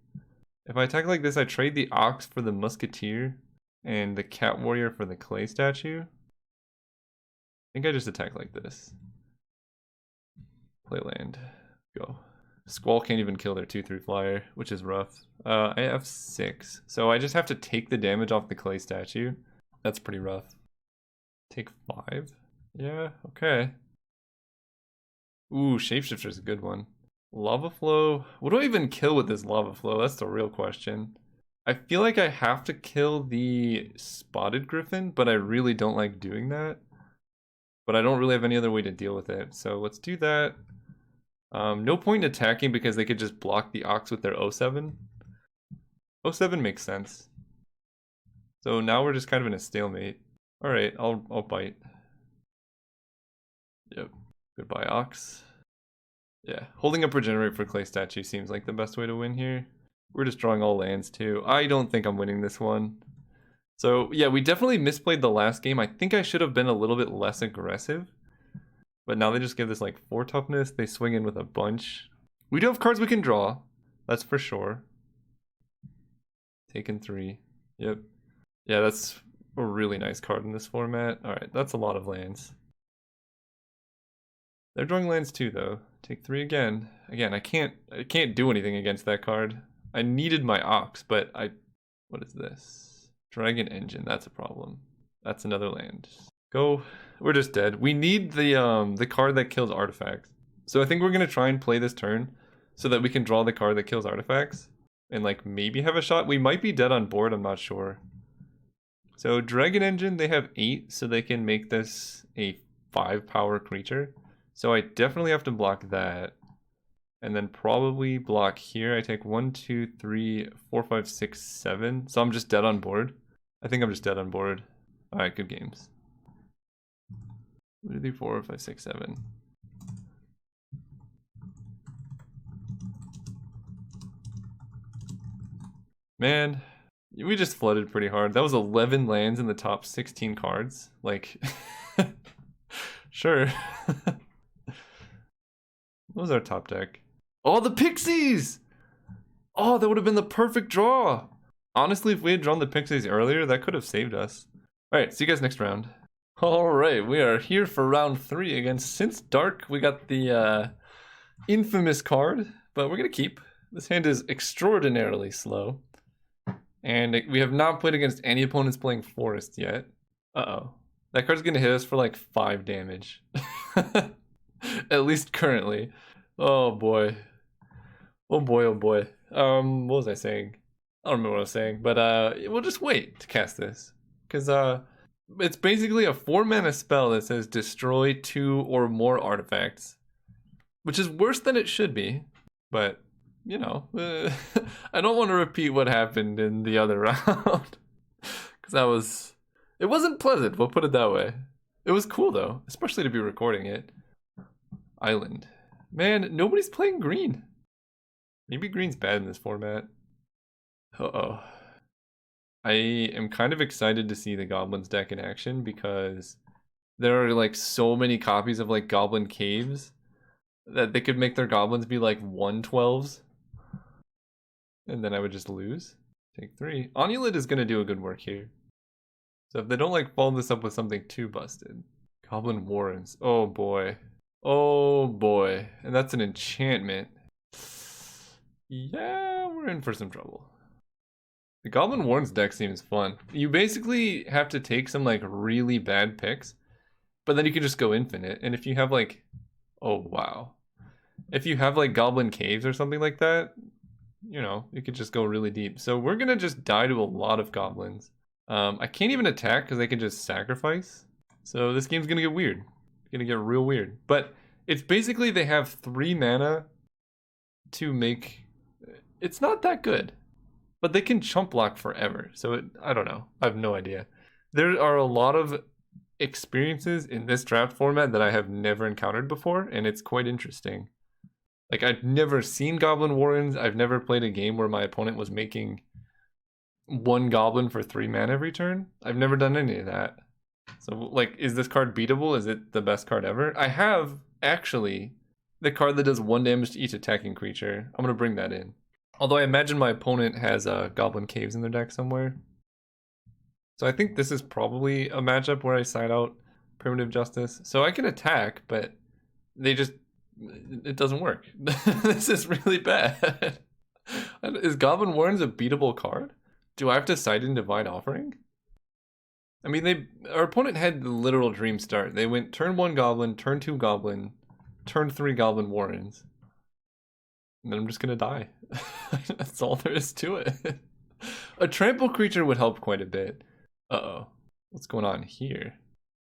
If I attack like this, I trade the Ox for the Musketeer. and the cat warrior for the clay statue. I think I just attack like this. Play land. Go. Squall can't even kill their 2/3 flyer, which is rough. I have 6. So I just have to take the damage off the clay statue. That's pretty rough. Take 5? Yeah, okay. Ooh, Shapeshifter's a good one. Lava Flow. What do I even kill with this Lava Flow? That's the real question. I feel like I have to kill the Spotted Griffin, but I really don't like doing that. But I don't really have any other way to deal with it. So let's do that. No point in attacking because they could just block the Ox with their 07. 07 makes sense. So now we're just kind of in a stalemate. Alright, I'll bite. Yep. Goodbye, Ox. Yeah, holding up Regenerate for Clay Statue seems like the best way to win here. We're just drawing all lands too. I don't think I'm winning this one. So yeah, we definitely misplayed the last game. I think I should have been a little bit less aggressive. But now they just give this like 4 toughness. They swing in with a bunch. We do have cards we can draw. That's for sure. Taken 3. Yep. Yeah, that's a really nice card in this format. Alright, that's a lot of lands. They're drawing lands too though. Take 3 again. Again, I can't do anything against that card. I needed my Ox, but what is this? Dragon Engine, that's a problem. That's another land. Go. We're just dead. We need the card that kills artifacts. So I think we're gonna try and play this turn so that we can draw the card that kills artifacts and like maybe have a shot. We might be dead on board, I'm not sure. So Dragon Engine, they have 8, so they can make this a 5 power creature. So I definitely have to block that. And then probably block here. I take 1, 2, 3, 4, 5, 6, 7. So I'm just dead on board. I think I'm just dead on board. Alright, good games. 1, 2, 3, 4, 5, 6, 7. Man, we just flooded pretty hard. That was 11 lands in the top 16 cards. Like, sure. What was our top deck? Oh, the Pixies! Oh, that would have been the perfect draw. Honestly, if we had drawn the Pixies earlier, that could have saved us. Alright, see you guys next round. Alright, we are here for round 3 against Since Dark. We got the infamous card, but we're going to keep. This hand is extraordinarily slow. And we have not played against any opponents playing Forest yet. Uh-oh. That card's going to hit us for like 5 damage. At least currently. Oh boy. Oh boy, oh boy. What was I saying? I don't remember what I was saying, but we'll just wait to cast this. Because it's basically a 4-mana spell that says destroy 2 or more artifacts. Which is worse than it should be, but you know, I don't want to repeat what happened in the other round. Because it wasn't pleasant, we'll put it that way. It was cool though, especially to be recording it. Island. Man, nobody's playing green. Maybe green's bad in this format. Uh-oh. I am kind of excited to see the Goblins deck in action because there are like so many copies of like Goblin Caves that they could make their Goblins be like 1/12s. And then I would just lose. Take 3. Onulet is going to do a good work here. So if they don't like follow this up with something too busted. Goblin Warrens. Oh boy. Oh boy. And that's an enchantment. Yeah, we're in for some trouble. The Goblin Warrens deck seems fun. You basically have to take some like really bad picks, but then you can just go infinite. And if you have like, oh wow. If you have like Goblin Caves or something like that, you know, you could just go really deep. So we're gonna just die to a lot of goblins. I can't even attack because they can just sacrifice. So this game's gonna get weird. It's gonna get real weird. But it's basically they have 3 mana to make. It's not that good, but they can chump block forever. So I don't know. I have no idea. There are a lot of experiences in this draft format that I have never encountered before, and it's quite interesting. Like, I've never seen Goblin Warrens. I've never played a game where my opponent was making 1 goblin for 3 mana every turn. I've never done any of that. So, like, is this card beatable? Is it the best card ever? I have, actually, the card that does 1 damage to each attacking creature. I'm going to bring that in. Although I imagine my opponent has Goblin Caves in their deck somewhere. So I think this is probably a matchup where I side out Primitive Justice. So I can attack, but it doesn't work. This is really bad. Is Goblin Warrens a beatable card? Do I have to side in Divine Offering? I mean, our opponent had the literal dream start. They went turn 1 Goblin, turn 2 Goblin, turn 3 Goblin Warrens. And then I'm just gonna die. That's all there is to it. A trample creature would help quite a bit. Uh-oh. What's going on here?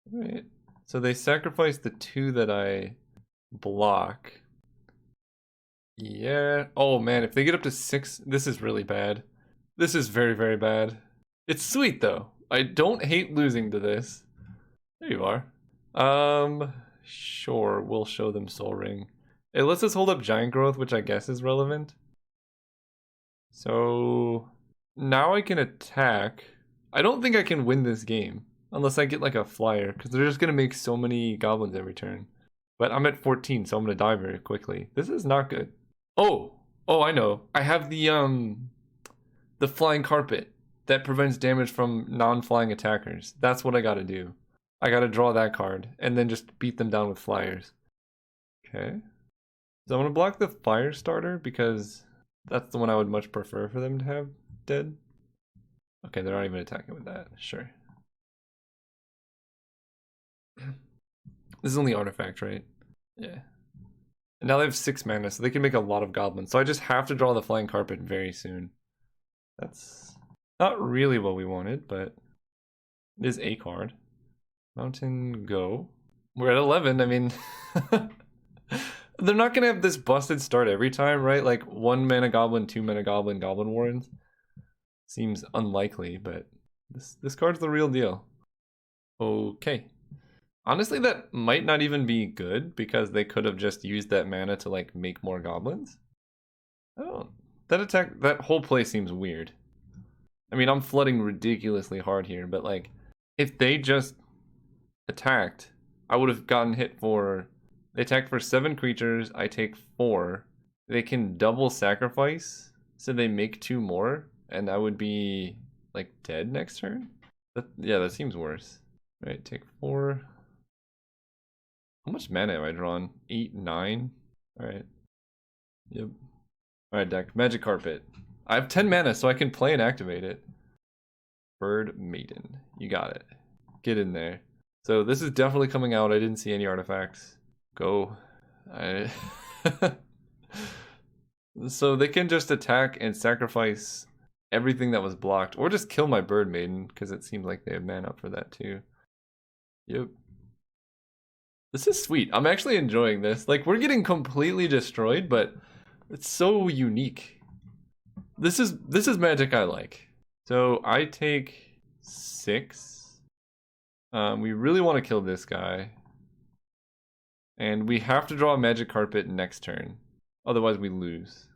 Right. So they sacrificed the 2 that I block. Yeah. Oh man, if they get up to 6, this is really bad. This is very, very bad. It's sweet though. I don't hate losing to this. There you are. Sure, we'll show them Soul Ring. It lets us hold up Giant Growth, which I guess is relevant. So now I can attack. I don't think I can win this game unless I get like a flyer, because they're just gonna make so many goblins every turn. But I'm at 14, so I'm gonna die very quickly. This is not good. Oh, I know. I have the flying carpet that prevents damage from non-flying attackers. That's what I gotta do. I gotta draw that card and then just beat them down with flyers. Okay. So I'm gonna block the fire starter because that's the one I would much prefer for them to have dead. Okay, they're not even attacking with that. Sure. This is only artifact, right? Yeah. And now they have 6 mana, so they can make a lot of goblins. So I just have to draw the flying carpet very soon. That's not really what we wanted, but it is a card. Mountain Go. We're at 11. I mean, they're not gonna have this busted start every time, right? Like 1 mana goblin, 2 mana goblin, Goblin Warrens. Seems unlikely, but this card's the real deal. Okay. Honestly, that might not even be good because they could have just used that mana to like make more goblins. Oh, that whole play seems weird. I mean, I'm flooding ridiculously hard here, but like if they just attacked, I would have gotten hit for. They attacked for 7 creatures. I take 4. They can double sacrifice, so they make 2 more, and I would be like dead next turn. Yeah, that seems worse. Right, take 4. How much mana have I drawn? 8, 9. All right. Yep. All right, deck. Magic Carpet. I have 10 mana, so I can play and activate it. Bird Maiden. You got it. Get in there. So this is definitely coming out. I didn't see any artifacts. Go. So they can just attack and sacrifice everything that was blocked, or just kill my Bird Maiden, because it seems like they have mana for that too. Yep. This is sweet. I'm actually enjoying this. Like, we're getting completely destroyed, but it's so unique. This is magic I like. So I take 6. We really want to kill this guy. And we have to draw a Magic Carpet next turn. Otherwise we lose.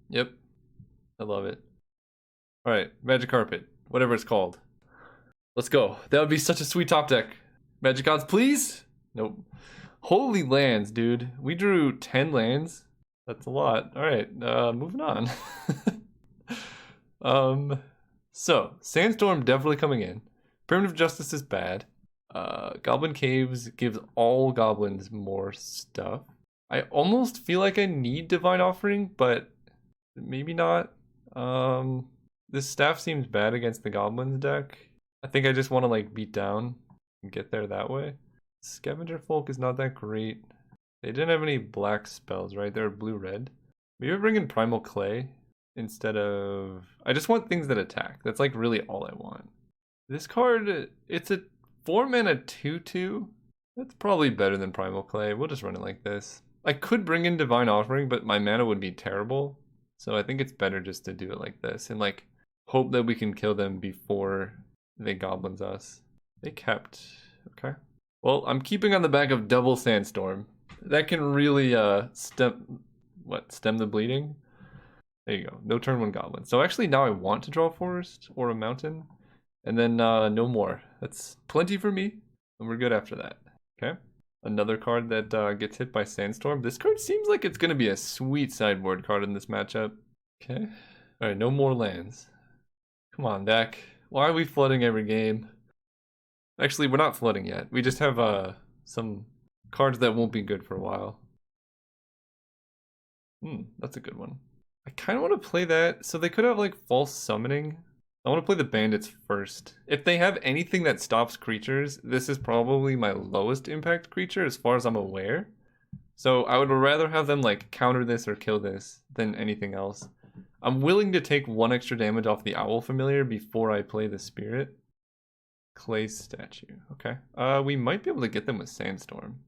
Yep. I love it. Alright, Magic Carpet. Whatever it's called. Let's go. That would be such a sweet top deck. Magic odds, please? Nope. Holy lands, dude. We drew 10 lands. That's a lot. Alright, moving on. So, Sandstorm definitely coming in. Primitive Justice is bad. Goblin Caves gives all goblins more stuff. I almost feel like I need Divine Offering, but maybe not. This staff seems bad against the goblins deck. I think I just want to like beat down and get there that way. Scavenger Folk is not that great. They didn't have any black spells, right? They're blue-red. Maybe I bring in Primal Clay instead of... I just want things that attack. That's like really all I want. This card, it's a 4-mana 2/2. That's probably better than Primal Clay. We'll just run it like this. I could bring in Divine Offering, but my mana would be terrible. So I think it's better just to do it like this and like hope that we can kill them before they goblins us. They kept... Okay. Well, I'm keeping on the back of double Sandstorm. That can really stem the bleeding? There you go. No turn 1 goblin. So actually now I want to draw a forest or a mountain. And then no more. That's plenty for me. And we're good after that. Okay. Another card that gets hit by Sandstorm. This card seems like it's going to be a sweet sideboard card in this matchup. Okay. Alright, no more lands. Come on, deck. Why are we flooding every game? Actually, we're not flooding yet. We just have some cards that won't be good for a while. That's a good one. I kind of want to play that. So they could have like false summoning. I want to play the bandits first. If they have anything that stops creatures, this is probably my lowest impact creature as far as I'm aware. So I would rather have them like counter this or kill this than anything else. I'm willing to take 1 extra damage off the Owl Familiar before I play the Spirit. Clay Statue. Okay. We might be able to get them with Sandstorm.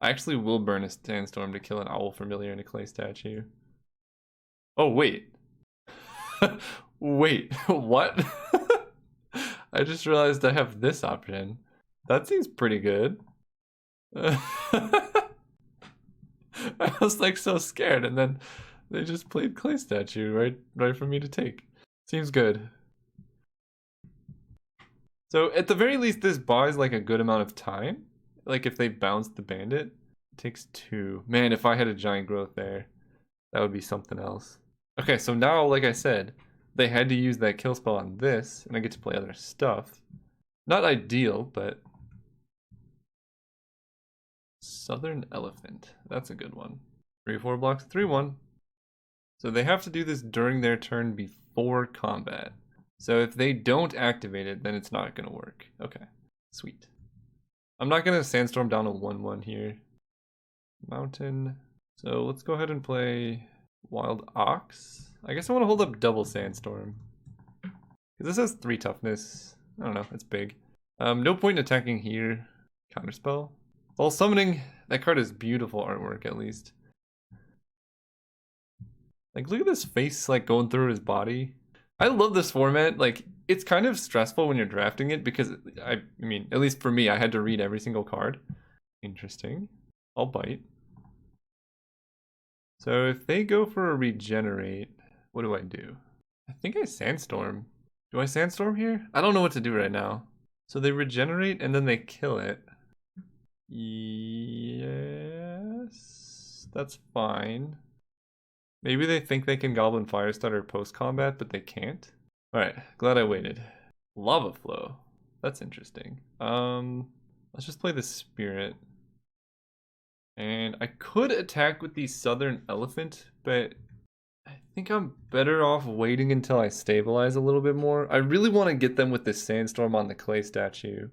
I actually will burn a Sandstorm to kill an Owl Familiar and a Clay Statue. Oh, wait. Wait, what? I just realized I have this option. That seems pretty good. I was like so scared, and then they just played Clay Statue right for me to take. Seems good. So at the very least, this buys like a good amount of time. Like if they bounce the bandit, it takes 2. Man, if I had a giant growth there, that would be something else. Okay, so now, like I said, they had to use that kill spell on this, and I get to play other stuff. Not ideal, but... Southern Elephant. That's a good one. 3/4 blocks, 3/1. So they have to do this during their turn before combat. So if they don't activate it, then it's not going to work. Okay, sweet. I'm not going to Sandstorm down a 1/1 here. Mountain. So let's go ahead and play Wild Ox. I guess I want to hold up double Sandstorm. Because this has 3 toughness. I don't know, it's big. No point in attacking here. Counterspell. While summoning, that card is beautiful artwork at least. Like, look at this face like going through his body. I love this format. Like, it's kind of stressful when you're drafting it because, I mean, at least for me, I had to read every single card. Interesting. I'll bite. So if they go for a regenerate, what do I do? I think I Sandstorm. Do I Sandstorm here? I don't know what to do right now. So they regenerate and then they kill it. Yes, that's fine. Maybe they think they can Goblin Firestarter post-combat, but they can't. Alright, glad I waited. Lava Flow. That's interesting. Let's just play the Spirit. And I could attack with the Southern Elephant, but I think I'm better off waiting until I stabilize a little bit more. I really want to get them with this Sandstorm on the Clay Statue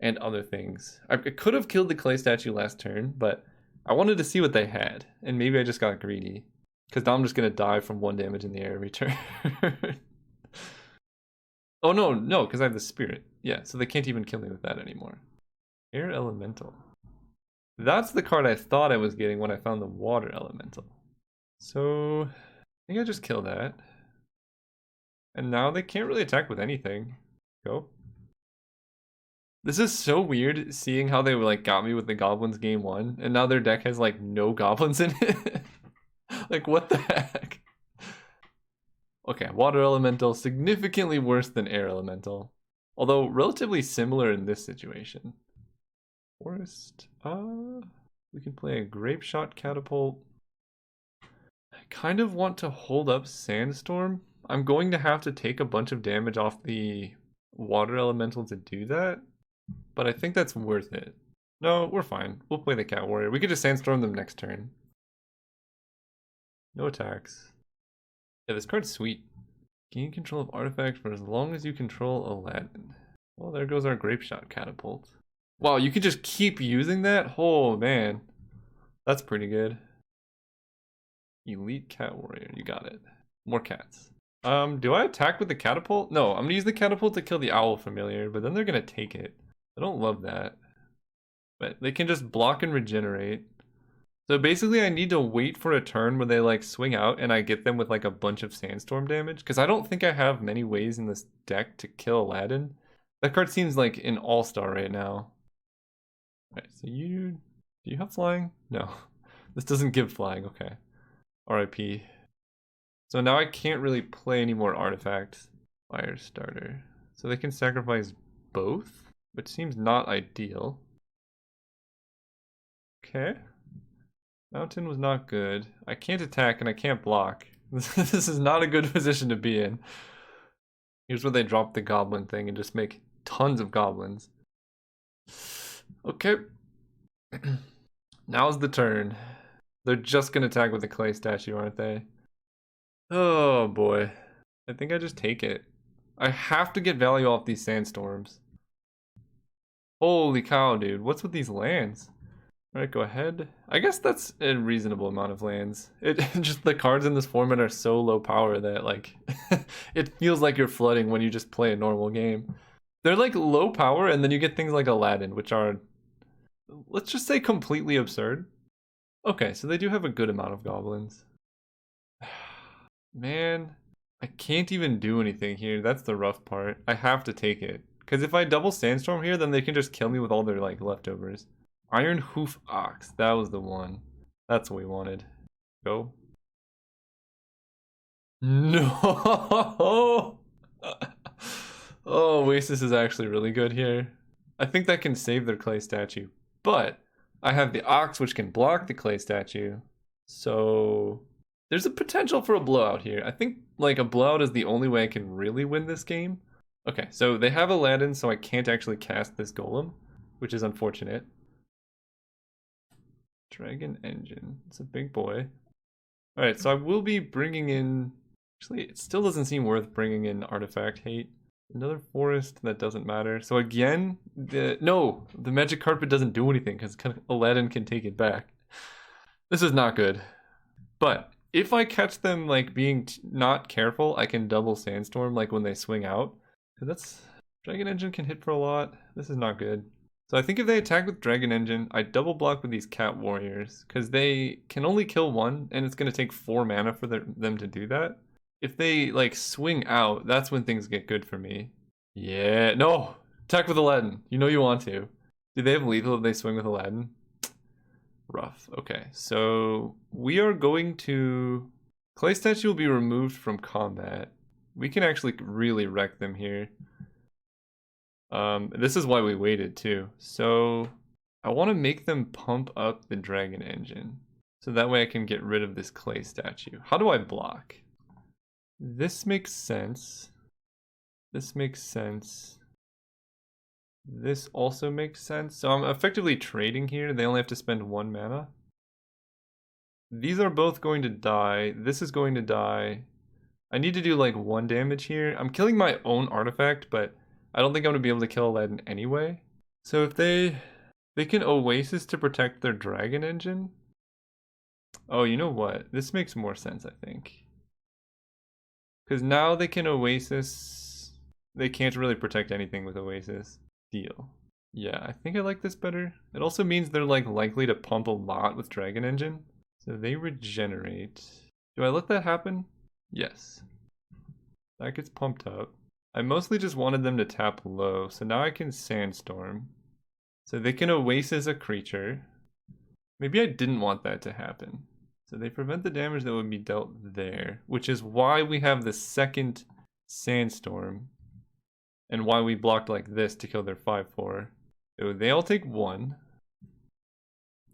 and other things. I could have killed the Clay Statue last turn, but I wanted to see what they had, and maybe I just got greedy. Because now I'm just going to die from 1 damage in the air every turn. Oh, no, because I have the Spirit. Yeah, so they can't even kill me with that anymore. Air Elemental. That's the card I thought I was getting when I found the Water Elemental. So, I think I just kill that. And now they can't really attack with anything. Go. This is so weird seeing how they like got me with the Goblins game 1, and now their deck has like no Goblins in it. Like, what the heck? Okay, Water Elemental, significantly worse than Air Elemental. Although, relatively similar in this situation. Forest. We can play a Grape Shot Catapult. I kind of want to hold up Sandstorm. I'm going to have to take a bunch of damage off the Water Elemental to do that. But I think that's worth it. No, we're fine. We'll play the Cat Warrior. We could just Sandstorm them next turn. No attacks. Yeah, this card's sweet. Gain control of artifacts for as long as you control Aladdin. Well, there goes our Grape Shot Catapult. Wow, you can just keep using that? Oh, man. That's pretty good. Elite Cat Warrior, you got it. More cats. Do I attack with the catapult? No, I'm gonna use the catapult to kill the Owl Familiar, but then they're gonna take it. I don't love that. But they can just block and regenerate. So basically I need to wait for a turn where they like swing out and I get them with like a bunch of Sandstorm damage. Because I don't think I have many ways in this deck to kill Aladdin. That card seems like an all-star right now. Alright, so do you have flying? No. This doesn't give flying, okay. RIP. So now I can't really play any more artifacts. Firestarter. So they can sacrifice both, which seems not ideal. Okay. Mountain was not good. I can't attack and I can't block. This is not a good position to be in. Here's where they drop the goblin thing and just make tons of goblins. Okay. Now's the turn. They're just gonna attack with the clay statue, aren't they? Oh boy. I think I just take it. I have to get value off these sandstorms. Holy cow, dude. What's with these lands? Alright, go ahead. I guess that's a reasonable amount of lands. It just the cards in this format are so low power that like it feels like you're flooding when you just play a normal game. They're like low power and then you get things like Aladdin, which are, let's just say, completely absurd. Okay, so they do have a good amount of goblins. Man, I can't even do anything here. That's the rough part. I have to take it. Because if I double Sandstorm here, then they can just kill me with all their like leftovers. Iron Hoof Ox. That was the one. That's what we wanted. Go. No! Oh, Oasis is actually really good here. I think that can save their clay statue. But I have the Ox, which can block the clay statue. So there's a potential for a blowout here. I think like a blowout is the only way I can really win this game. Okay, so they have Aladdin, so I can't actually cast this golem, which is unfortunate. Dragon Engine. It's a big boy. Alright, so I will be bringing in... Actually, it still doesn't seem worth bringing in Artifact Hate. Another forest, that doesn't matter. So again, the magic carpet doesn't do anything because Aladdin can take it back. This is not good. But if I catch them like being not careful, I can double Sandstorm like when they swing out. Because that's... Dragon Engine can hit for a lot. This is not good. So I think if they attack with Dragon Engine, I double block with these Cat Warriors. Because they can only kill one, and it's going to take 4 mana for them to do that. If they like swing out, that's when things get good for me. Yeah, no! Attack with Aladdin. You know you want to. Do they have lethal if they swing with Aladdin? Rough. Okay, so we are going to... Clay Statue will be removed from combat. We can actually really wreck them here. This is why we waited too. So I want to make them pump up the Dragon Engine. So that way I can get rid of this clay statue. How do I block? This makes sense. This makes sense. This also makes sense. So I'm effectively trading here. They only have to spend 1 mana. These are both going to die. This is going to die. I need to do like 1 damage here. I'm killing my own artifact, but I don't think I'm going to be able to kill Aladdin anyway. So if they can Oasis to protect their Dragon Engine. Oh, you know what? This makes more sense, I think. Because now they can Oasis. They can't really protect anything with Oasis. Deal. Yeah, I think I like this better. It also means they're like likely to pump a lot with Dragon Engine. So they regenerate. Do I let that happen? Yes. That gets pumped up. I mostly just wanted them to tap low, so now I can Sandstorm. So they can Oasis a creature. Maybe I didn't want that to happen. So they prevent the damage that would be dealt there, which is why we have the second Sandstorm. And why we blocked like this to kill their 5/4. So they all take 1.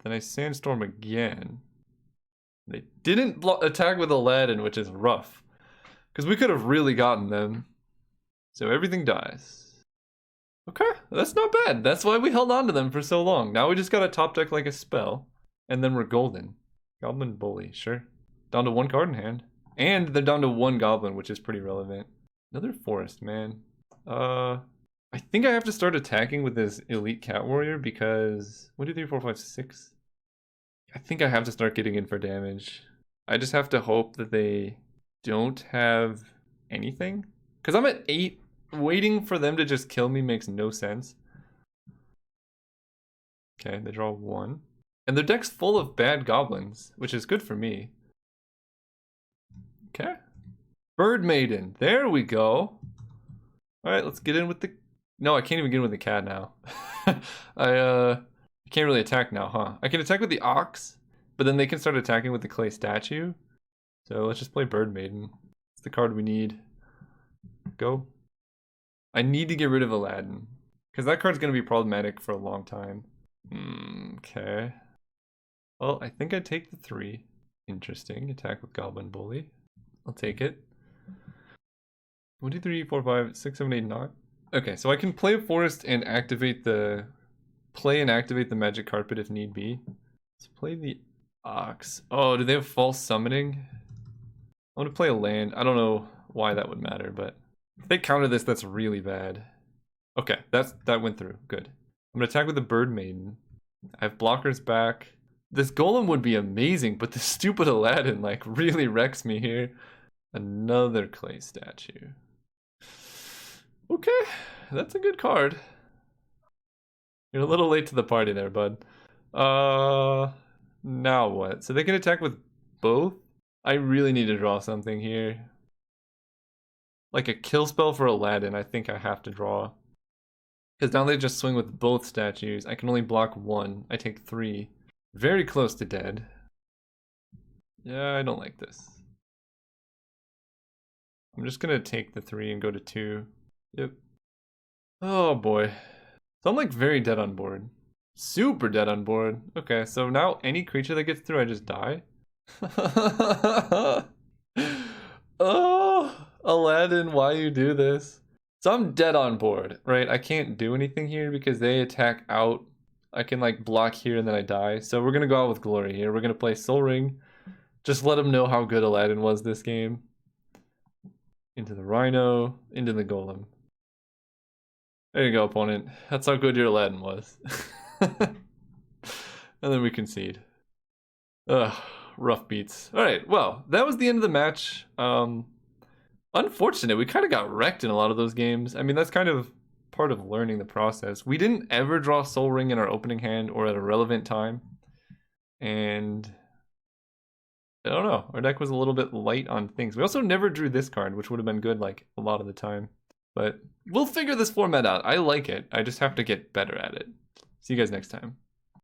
Then I Sandstorm again. They didn't attack with Aladdin, which is rough. Because we could have really gotten them. So everything dies. Okay, that's not bad. That's why we held on to them for so long. Now we just gotta top deck like a spell. And then we're golden. Goblin Bully, sure. Down to 1 card in hand. And they're down to 1 goblin, which is pretty relevant. Another forest, man. I think I have to start attacking with this elite cat warrior because 1, 2, 3, 4, 5, 6. I think I have to start getting in for damage. I just have to hope that they don't have anything. Because I'm at 8. Waiting for them to just kill me makes no sense. Okay, they draw 1. And their deck's full of bad goblins, which is good for me. Okay. Bird Maiden. There we go. Alright, let's get in with the... No, I can't even get in with the cat now. I can't really attack now, huh? I can attack with the ox, but then they can start attacking with the clay statue. So let's just play Bird Maiden. It's the card we need. Go. I need to get rid of Aladdin, because that card's going to be problematic for a long time. Okay. Well, I think I take the 3. Interesting. Attack with Goblin Bully. I'll take it. 1, 2, 3, 4, 5, 6, 7, 8, 9. Okay, so I can play a forest and activate the magic carpet if need be. Let's play the ox. Oh, do they have false summoning? I want to play a land. I don't know why that would matter, but if they counter this, that's really bad. Okay, that went through. Good. I'm gonna attack with the Bird Maiden. I have blockers back. This golem would be amazing, but the stupid Aladdin like really wrecks me here. Another clay statue. Okay, that's a good card. You're a little late to the party there, bud. Now what? So they can attack with both? I really need to draw something here. Like a kill spell for Aladdin, I think I have to draw. Because now they just swing with both statues. I can only block one. I take 3. Very close to dead. Yeah, I don't like this. I'm just gonna take the 3 and go to 2. Yep. Oh boy. So I'm like very dead on board. Super dead on board. Okay, so now any creature that gets through, I just die. Oh, Aladdin, why you do this? So I'm dead on board, right? I can't do anything here because they attack out. I can like block here and then I die. So we're gonna go out with glory here. We're gonna play Soul Ring. Just let them know how good Aladdin was this game. Into the Rhino, into the Golem. There you go, opponent. That's how good your Aladdin was. And then we concede. Ugh, rough beats. Alright, well, that was the end of the match. Unfortunate, we kind of got wrecked in a lot of those games. I mean, that's kind of part of learning the process. We didn't ever draw Soul Ring in our opening hand or at a relevant time. And I don't know, our deck was a little bit light on things. We also never drew this card, which would have been good like a lot of the time. But we'll figure this format out. I like it. I just have to get better at it. See you guys next time.